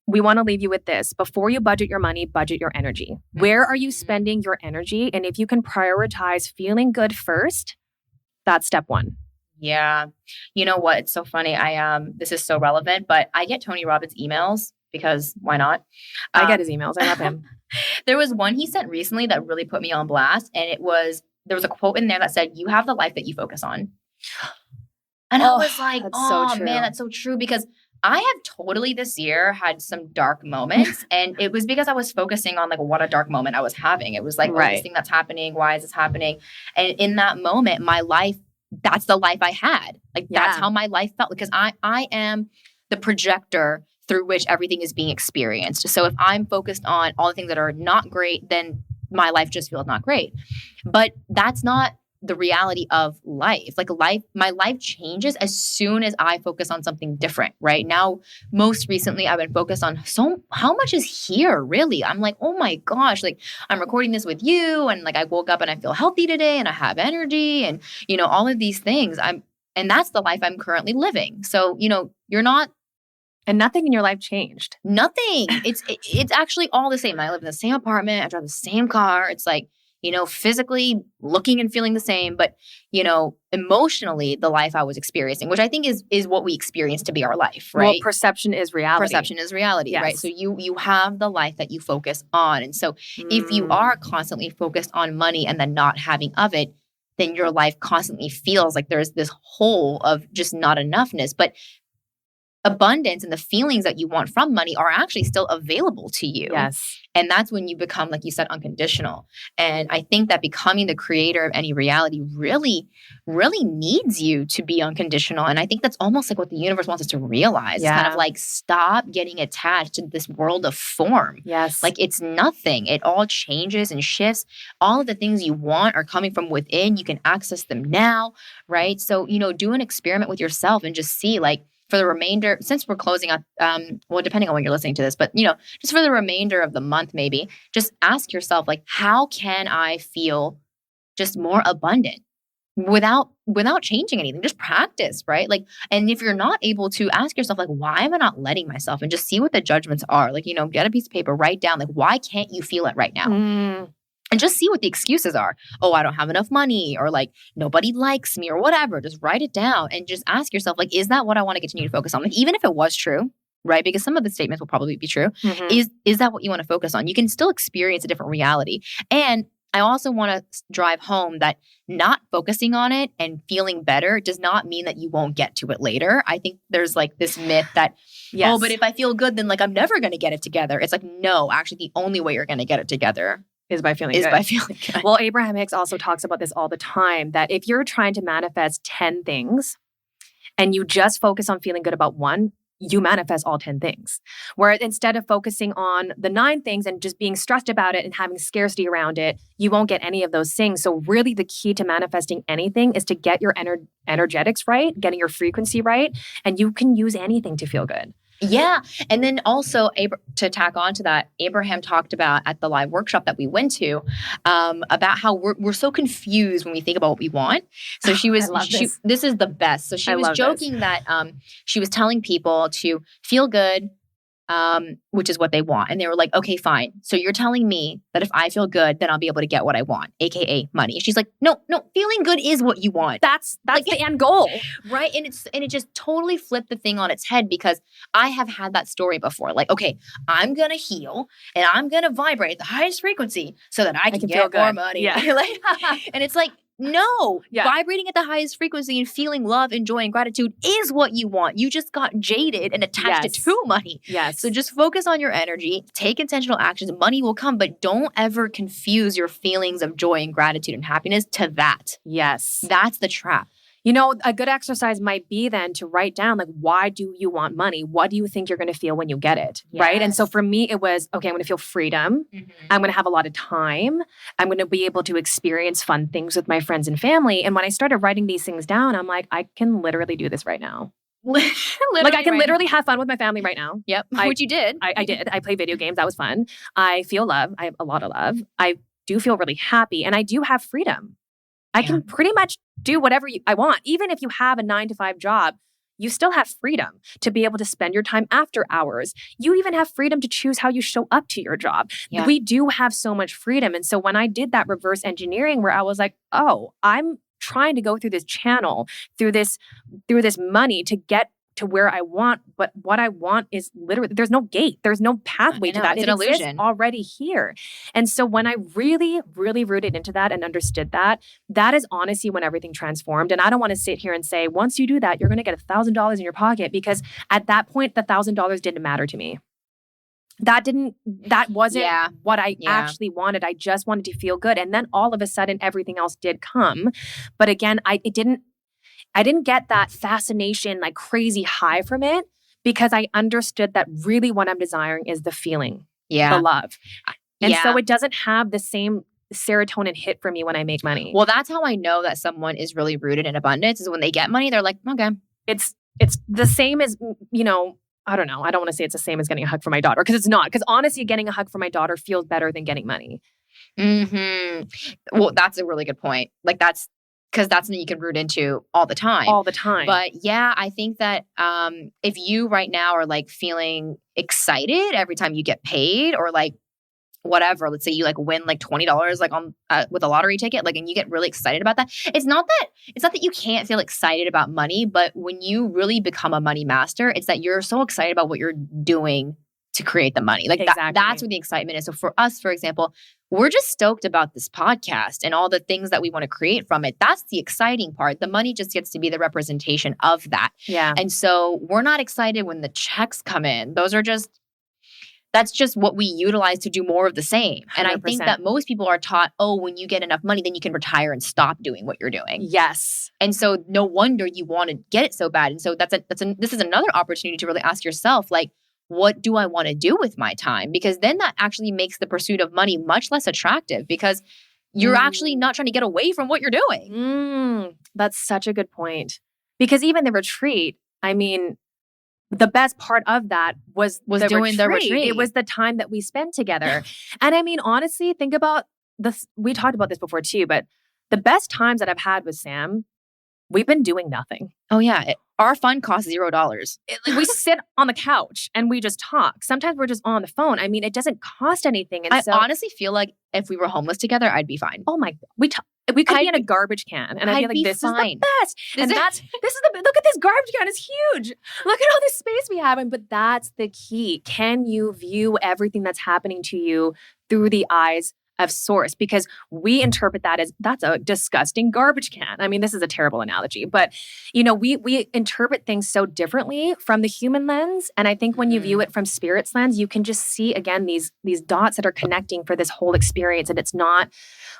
we want to leave you with this. Before you budget your money, budget your energy. Where are you spending your energy? And if you can prioritize feeling good first, that's step one. Yeah. You know what? It's so funny. This is so relevant, but I get Tony Robbins emails because why not? I get his emails. I love him. There was one he sent recently that really put me on blast. And there was a quote in there that said, you have the life that you focus on. And I was like, that's oh so true. man, that's so true. Because I have totally this year had some dark moments. And it was because I was focusing on like what a dark moment I was having. It was like, oh, this thing that's happening. Why is this happening? And in that moment, my life, that's the life I had. Like that's how my life felt. Because I am the projector through which everything is being experienced. So if I'm focused on all the things that are not great, then my life just feels not great. But that's not the reality of life. Like my life changes as soon as I focus on something different. Right now, most recently, I've been focused on how much is here, really. I'm like, oh my gosh, like I'm recording this with you. And like I woke up and I feel healthy today and I have energy and, all of these things. And that's the life I'm currently living. So, you're not. And nothing in your life changed. Nothing. It's actually all the same. I live in the same apartment. I drive the same car. It's like, physically looking and feeling the same, but, emotionally, the life I was experiencing, which I think is what we experience to be our life, right? Well, perception is reality. Perception is reality, yes. right? So you have the life that you focus on. And so if you are constantly focused on money and then not having of it, then your life constantly feels like there's this hole of just not enoughness. But abundance and the feelings that you want from money are actually still available to you. Yes. And that's when you become, like you said, unconditional. And I think that becoming the creator of any reality really, really needs you to be unconditional. And I think that's almost like what the universe wants us to realize. Yeah. It's kind of like, stop getting attached to this world of form. Yes. Like it's nothing. It all changes and shifts. All of the things you want are coming from within. You can access them now, right? So, do an experiment with yourself and just see, like, for the remainder, since we're closing up, well, depending on when you're listening to this, but, just for the remainder of the month, maybe just ask yourself, like, how can I feel just more abundant without changing anything? Just practice, right? Like, and if you're not able to, ask yourself, like, why am I not letting myself? And just see what the judgments are. Like, get a piece of paper, write down, like, why can't you feel it right now? And just see what the excuses are. Oh, I don't have enough money, or like nobody likes me, or whatever. Just write it down and just ask yourself, like, is that what I want to continue to focus on? Like, even if it was true, right? Because some of the statements will probably be true. Is that what you want to focus on? You can still experience a different reality. And I also want to drive home that not focusing on it and feeling better does not mean that you won't get to it later. I think there's like this myth that, oh, but if I feel good, then like I'm never going to get it together. It's like, no, actually the only way you're going to get it together is by feeling good. Well, Abraham Hicks also talks about this all the time, that if you're trying to manifest 10 things and you just focus on feeling good about one, you manifest all 10 things. Where instead of focusing on the 9 things and just being stressed about it and having scarcity around it, you won't get any of those things. So really the key to manifesting anything is to get your energetics right, getting your frequency right, and you can use anything to feel good. Yeah. And then also to tack on to that, Abraham talked about at the live workshop that we went to about how we're so confused when we think about what we want. So she was, this is the best. So she was joking that she was telling people to feel good, which is what they want. And they were like, okay, fine. So you're telling me that if I feel good, then I'll be able to get what I want, AKA money. And she's like, no, feeling good is what you want. That's like, the end goal. Right. And it just totally flipped the thing on its head, because I have had that story before. Like, okay, I'm going to heal and I'm going to vibrate at the highest frequency so that I can get more money. Yeah. And it's like, no, vibrating at the highest frequency and feeling love and joy and gratitude is what you want. You just got jaded and attached it to money. Yes. So just focus on your energy, take intentional actions. Money will come, but don't ever confuse your feelings of joy and gratitude and happiness to that. Yes. That's the trap. A good exercise might be then to write down, like, why do you want money? What do you think you're going to feel when you get it? Yes. Right? And so for me, it was, okay, I'm going to feel freedom. I'm going to have a lot of time. I'm going to be able to experience fun things with my friends and family. And when I started writing these things down, I'm like, I can literally do this right now. Like I can literally have fun with my family right now. Yep. Which you did. I did. I play video games. That was fun. I feel love. I have a lot of love. I do feel really happy, and I do have freedom. I can pretty much do whatever I want. Even if you have a 9-to-5 job, you still have freedom to be able to spend your time after hours. You even have freedom to choose how you show up to your job. Yeah. We do have so much freedom. And so when I did that reverse engineering, where I was like, oh, I'm trying to go through this channel, through this money to get to where I want, but what I want is literally, there's no gate. There's no pathway to that. It's an illusion already here. And so when I really, really rooted into that and understood that, that is honestly when everything transformed. And I don't want to sit here and say, once you do that, you're going to get $1,000 in your pocket, because at that point, the $1,000 didn't matter to me. That wasn't what I actually wanted. I just wanted to feel good. And then all of a sudden, everything else did come. But again, I didn't get that fascination, like crazy high from it, because I understood that really what I'm desiring is the feeling, the love. And so it doesn't have the same serotonin hit for me when I make money. Well, that's how I know that someone is really rooted in abundance, is when they get money, they're like, okay. It's the same as, I don't know. I don't want to say it's the same as getting a hug from my daughter, because it's not. Because honestly, getting a hug from my daughter feels better than getting money. Mm-hmm. Well, that's a really good point. Like that's because that's something you can root into all the time. All the time. But yeah, I think that if you right now are like feeling excited every time you get paid, or like whatever, let's say you like win like $20 like on with a lottery ticket, like, and you get really excited about that. It's not that you can't feel excited about money, but when you really become a money master, it's that you're so excited about what you're doing to create the money. Like that's where the excitement is. So for us, for example, we're just stoked about this podcast and all the things that we want to create from it. That's the exciting part. The money just gets to be the representation of that. Yeah. And so we're not excited when the checks come in. That's just what we utilize to do more of the same. And 100%. I think that most people are taught, when you get enough money, then you can retire and stop doing what you're doing. Yes. And so no wonder you want to get it so bad. And so this is another opportunity to really ask yourself, like, what do I want to do with my time? Because then that actually makes the pursuit of money much less attractive, because you're actually not trying to get away from what you're doing. That's such a good point. Because even the retreat, I mean, the best part of that was doing the retreat. It was the time that we spent together. And I mean, honestly, think about this. We talked about this before too, but the best times that I've had with Sam, we've been doing nothing. Oh yeah. Our fun costs $0. We sit on the couch and we just talk. Sometimes we're just on the phone. I mean, it doesn't cost anything. And I honestly feel like if we were homeless together, I'd be fine. Oh my, we could be in a garbage can, and I'd be like, "This fine. Is the best." Look at this garbage can; it's huge. Look at all this space we have. But that's the key. Can you view everything that's happening to you through the eyes of source? Because we interpret that as, that's a disgusting garbage can. I mean, this is a terrible analogy, but we interpret things so differently from the human lens. And I think when you view it from spirit's lens, you can just see again these dots that are connecting for this whole experience. And it's not.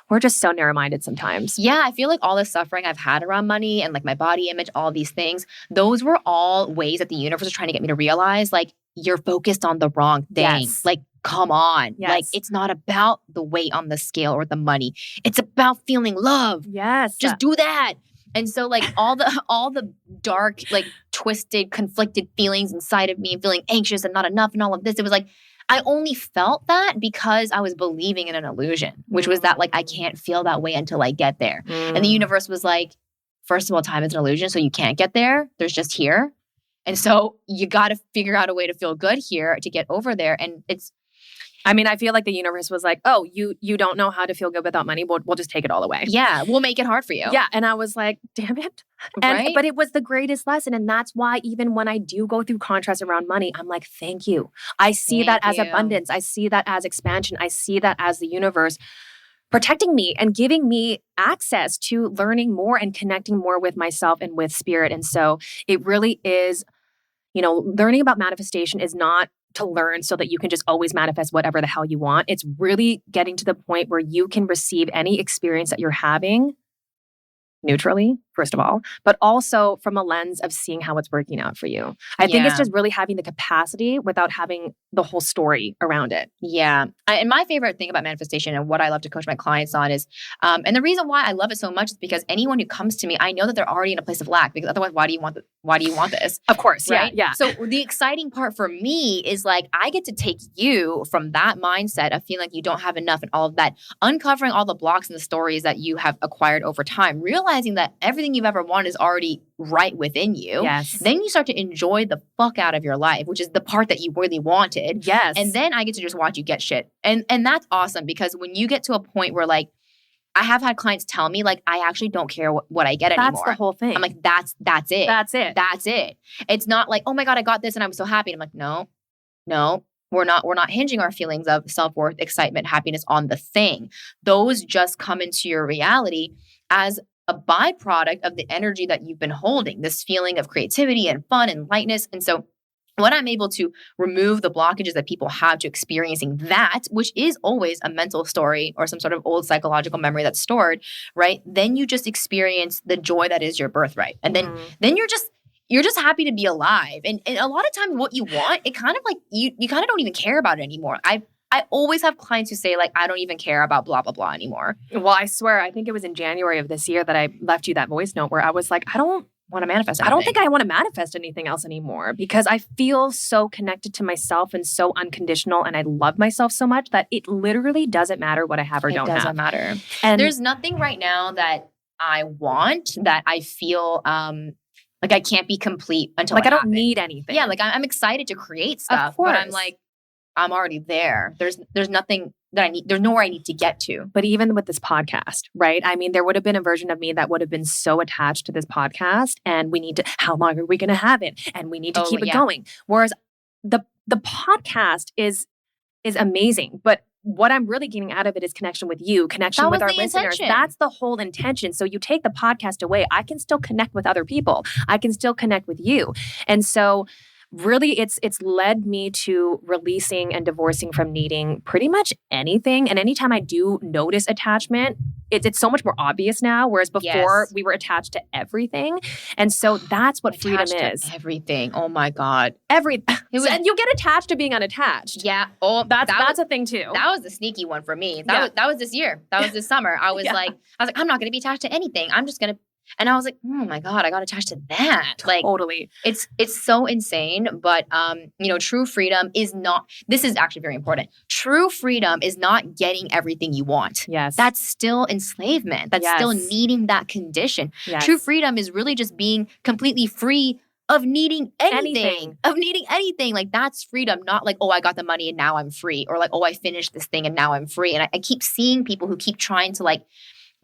We're just so narrow-minded sometimes. Yeah, I feel like all the suffering I've had around money and like my body image, all these things, those were all ways that the universe was trying to get me to realize, like, you're focused on the wrong thing. Yes. Like, come on. Yes. Like, it's not about the weight on the scale or the money. It's about feeling love. Yes. Just do that. And so like all the dark, like twisted, conflicted feelings inside of me and feeling anxious and not enough and all of this, it was like, I only felt that because I was believing in an illusion, which was that like, I can't feel that way until I get there. And the universe was like, first of all, time is an illusion. So you can't get there. There's just here. And so you got to figure out a way to feel good here to get over there. And I feel like the universe was like, oh, you don't know how to feel good without money. We'll just take it all away. Yeah. We'll make it hard for you. Yeah. And I was like, damn it. But it was the greatest lesson. And that's why even when I do go through contrast around money, I'm like, thank you. I see that as abundance. I see that as expansion. I see that as the universe protecting me and giving me access to learning more and connecting more with myself and with spirit. And so it really is, learning about manifestation is not to learn so that you can just always manifest whatever the hell you want. It's really getting to the point where you can receive any experience that you're having neutrally, first of all, but also from a lens of seeing how it's working out for you. I think it's just really having the capacity without having the whole story around it. Yeah. And my favorite thing about manifestation and what I love to coach my clients on is, and the reason why I love it so much is because anyone who comes to me, I know that they're already in a place of lack, because otherwise, why do you want this? Of course. Right? Yeah. So the exciting part for me is like, I get to take you from that mindset of feeling like you don't have enough and all of that, uncovering all the blocks and the stories that you have acquired over time, realizing that everything you've ever wanted is already right within you. Yes. Then you start to enjoy the fuck out of your life, which is the part that you really wanted. Yes. And then I get to just watch you get shit. And that's awesome, because when you get to a point where like, I have had clients tell me like, I actually don't care what I get anymore. That's the whole thing. I'm like, that's it. That's it. That's it. It's not like, oh my God, I got this and I'm so happy. And I'm like, no, we're not hinging our feelings of self-worth, excitement, happiness on the thing. Those just come into your reality as a byproduct of the energy that you've been holding, this feeling of creativity and fun and lightness. And so when I'm able to remove the blockages that people have to experiencing that, which is always a mental story or some sort of old psychological memory that's stored, right? Then you just experience the joy that is your birthright. And then you're just happy to be alive. And a lot of times what you want, it kind of like, you kind of don't even care about it anymore. I always have clients who say like, I don't even care about blah, blah, blah anymore. Well, I swear, I think it was in January of this year that I left you that voice note where I was like, I don't want to manifest anything. I don't think I want to manifest anything else anymore because I feel so connected to myself and so unconditional and I love myself so much that it literally doesn't matter what I have or don't have. It doesn't matter. And there's nothing right now that I want that I feel like I can't be complete until I don't need anything. Yeah, like I'm excited to create stuff, of course. But I'm like, I'm already there. There's nothing that I need. There's nowhere I need to get to. But even with this podcast, right? I mean, there would have been a version of me that would have been so attached to this podcast and we need to, how long are we going to have it? And we need to keep it going. Whereas the podcast is amazing. But what I'm really getting out of it is connection with you, connection with our listeners. Intention. That's the whole intention. So you take the podcast away, I can still connect with other people. I can still connect with you. And so really, it's led me to releasing and divorcing from needing pretty much anything. And anytime I do notice attachment, it's so much more obvious now. Whereas before we were attached to everything. And so that's what freedom is. Everything. Oh my God. Everything. And you get attached to being unattached. Yeah. Oh, that's a thing too. That was the sneaky one for me. That was this year. That was this summer. I was like, I'm not going to be attached to anything. I'm just going to. And I was like, oh my God, I got attached to that. Like, totally. It's so insane. But, true freedom is not, this is actually very important. True freedom is not getting everything you want. Yes. That's still enslavement. That's still needing that condition. Yes. True freedom is really just being completely free of needing anything. Of needing anything. Like that's freedom, not like, oh, I got the money and now I'm free. Or like, oh, I finished this thing and now I'm free. And I keep seeing people who keep trying to like,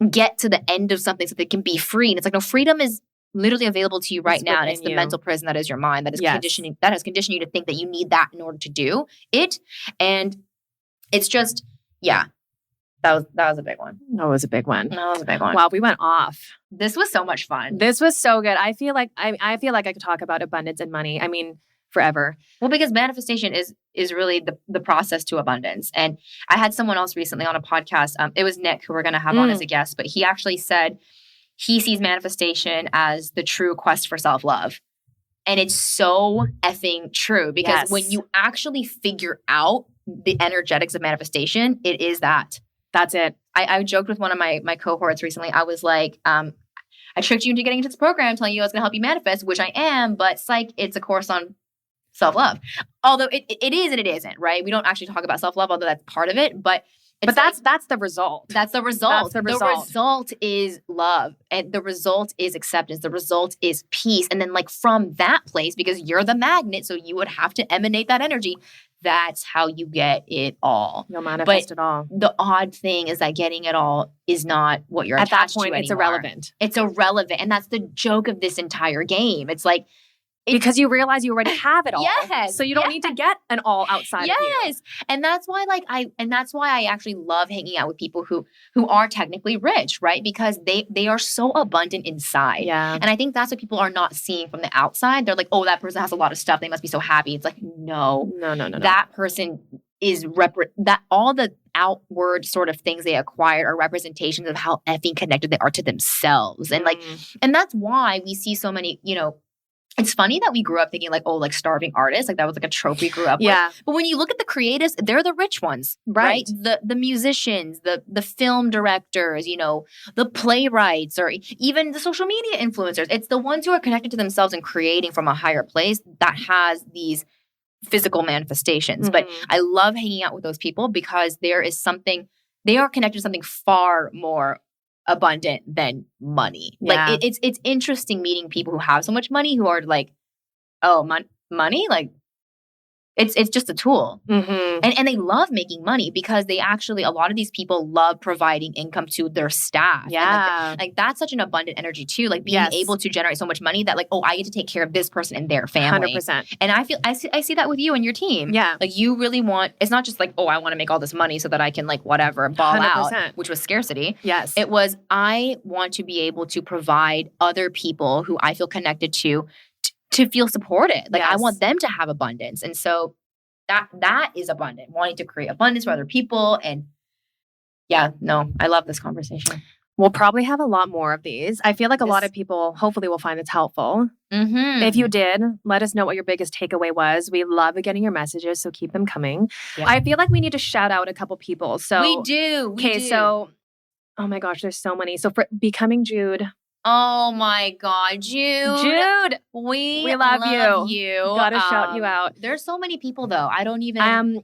get to the end of something so they can be free. And it's like, no, freedom is literally available to you right now. And it's the mental prison that is your mind that is conditioning, that has conditioned you to think that you need that in order to do it. And it's just, that was a big one. That was a big one. That was a big one. Wow, we went off. This was so much fun. This was so good. I feel like I could talk about abundance and money. I mean, forever. Well, because manifestation is really the process to abundance. And I had someone else recently on a podcast. It was Nick, who we're going to have on as a guest, but he actually said he sees manifestation as the true quest for self-love. And it's so effing true because when you actually figure out the energetics of manifestation, it is that. That's it. I joked with one of my cohorts recently. I was like, I tricked you into getting into this program telling you I was going to help you manifest, which I am, but psych, it's a course on self-love. Although it is and it isn't, right? We don't actually talk about self-love, although that's part of it. But that's the result. That's the result. The result is love. And the result is acceptance. The result is peace. And then like from that place, because you're the magnet, so you would have to emanate that energy. That's how you get it all. You'll manifest it all. The odd thing is that getting it all is not what you're attached to. At that point, it's irrelevant. It's irrelevant. And that's the joke of this entire game. It's like, because you realize you already have it all. Yes. So you don't need to get an all outside of you. Yes. And that's why I actually love hanging out with people who are technically rich, right? Because they are so abundant inside. Yeah. And I think that's what people are not seeing from the outside. They're like, oh, that person has a lot of stuff. They must be so happy. It's like, no. That person is that all the outward sort of things they acquired are representations of how effing connected they are to themselves. And and that's why we see so many, it's funny that we grew up thinking like, oh, like starving artists, like that was like a trope we grew up with. But when you look at the creatives, they're the rich ones, right? The musicians, the film directors, the playwrights, or even the social media influencers. It's the ones who are connected to themselves and creating from a higher place that has these physical manifestations. But I love hanging out with those people because they are connected to something far more abundant than money. Like it's interesting meeting people who have so much money who are like, oh, money? Like It's just a tool. Mm-hmm. And they love making money because they actually, a lot of these people love providing income to their staff. Yeah. And like that's such an abundant energy too. Like being able to generate so much money that like, oh, I get to take care of this person and their family. 100%. And I see that with you and your team. Yeah. Like you really want, it's not just like, oh, I want to make all this money so that I can like whatever, ball 100%. out, which was scarcity. Yes. It was, I want to be able to provide other people who I feel connected to feel supported. Like I want them to have abundance. And so that is abundant, wanting to create abundance for other people. And I love this conversation. We'll probably have a lot more of these. I feel like a lot of people hopefully will find this helpful. Mm-hmm. If you did, let us know what your biggest takeaway was. We love getting your messages, so keep them coming. Yeah. I feel like we need to shout out a couple people. So we do. So, oh my gosh, there's so many. So for Becoming Jude. Oh my God, Jude. We love you. Gotta shout you out. There's so many people though. I don't even.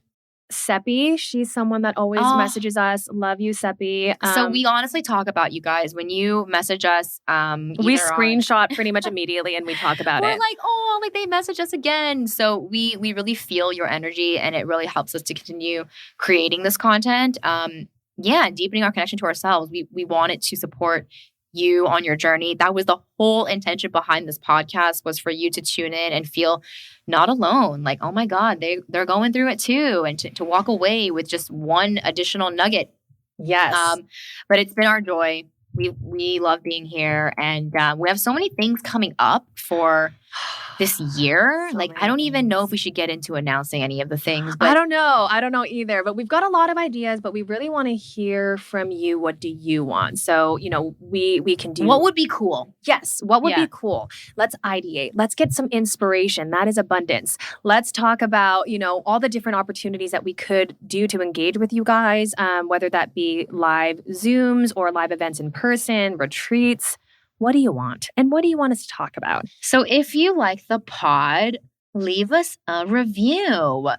Seppi, she's someone that always messages us. Love you, Seppi. So we honestly talk about you guys when you message us. We screenshot pretty much immediately and we talk about it. We're like, oh, like they message us again. So we really feel your energy and it really helps us to continue creating this content. Deepening our connection to ourselves. We wanted to support you on your journey. That was the whole intention behind this podcast, was for you to tune in and feel not alone. Like, oh my God, they're going through it too. And to walk away with just one additional nugget. Yes. But it's been our joy. We love being here. And we have so many things coming up for this year. I don't even know if we should get into announcing any of the things. But I don't know either. But we've got a lot of ideas, but we really want to hear from you. What do you want? So, we can do. What would be cool? Yes. What would be cool? Let's ideate. Let's get some inspiration. That is abundance. Let's talk about, all the different opportunities that we could do to engage with you guys, whether that be live Zooms or live events in person, retreats. What do you want? And what do you want us to talk about? So if you like the pod, leave us a review.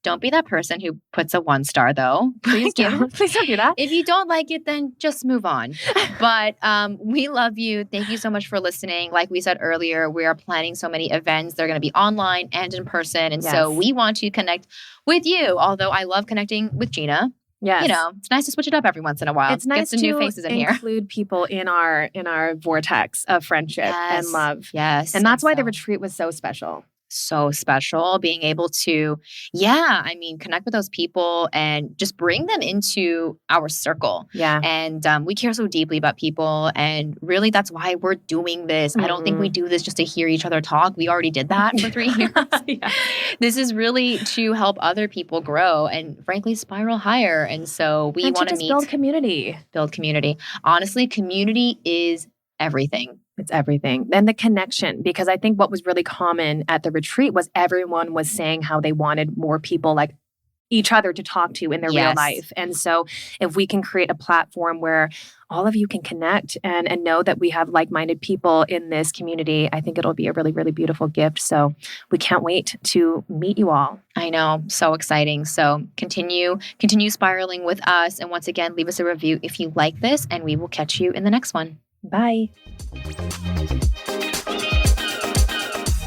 Don't be that person who puts a 1-star though. Please don't. Please don't do that. If you don't like it, then just move on. But we love you. Thank you so much for listening. Like we said earlier, we are planning so many events. They're going to be online and in person. And so we want to connect with you. Although I love connecting with Gina. Yes. It's nice to switch it up every once in a while. It's nice get some new faces in here. Include people in our vortex of friendship and love. Yes. And that's why the retreat was so special. So special, being able to, connect with those people and just bring them into our circle. Yeah. And we care so deeply about people. And really, that's why we're doing this. I don't think we do this just to hear each other talk. We already did that for 3 years. This is really to help other people grow and frankly, spiral higher. And so we want to build community. Build community. Honestly, community is everything. It's everything. And the connection, because I think what was really common at the retreat was everyone was saying how they wanted more people like each other to talk to in their real life. And so if we can create a platform where all of you can connect and know that we have like-minded people in this community, I think it'll be a really, really beautiful gift. So we can't wait to meet you all. I know. So exciting. So continue spiraling with us. And once again, leave us a review if you like this, and we will catch you in the next one. Bye.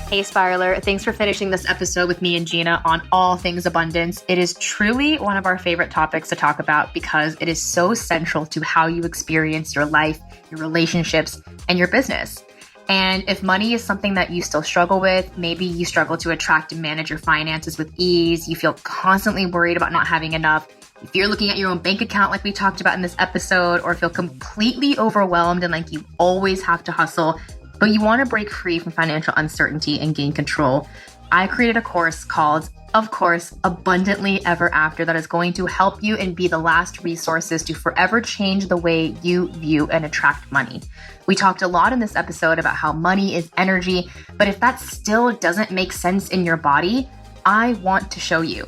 Hey, Spiraler. Thanks for finishing this episode with me and Gina on all things abundance. It is truly one of our favorite topics to talk about because it is so central to how you experience your life, your relationships, and your business. And if money is something that you still struggle with, maybe you struggle to attract and manage your finances with ease, you feel constantly worried about not having enough, if you're looking at your own bank account like we talked about in this episode, or feel completely overwhelmed and like you always have to hustle, but you want to break free from financial uncertainty and gain control, I created a course called, of course, Abundantly Ever After that is going to help you and be the last resources to forever change the way you view and attract money. We talked a lot in this episode about how money is energy, but if that still doesn't make sense in your body, I want to show you.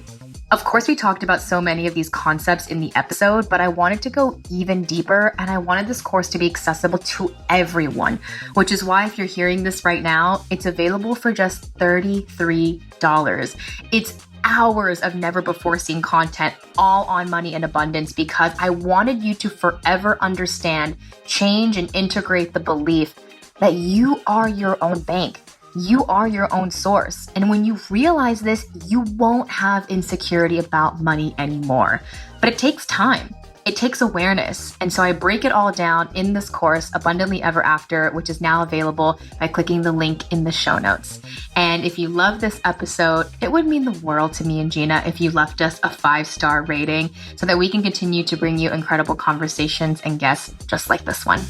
Of course, we talked about so many of these concepts in the episode, but I wanted to go even deeper, and I wanted this course to be accessible to everyone, which is why if you're hearing this right now, it's available for just $33. It's hours of never before seen content, all on money and abundance, because I wanted you to forever understand, change, and integrate the belief that you are your own bank. you are your own source. And when you realize this, you won't have insecurity about money anymore. But it takes time. It takes awareness. And so I break it all down in this course, Abundantly Ever After, which is now available by clicking the link in the show notes. And if you love this episode, it would mean the world to me and Gina if you left us a 5-star rating so that we can continue to bring you incredible conversations and guests just like this one.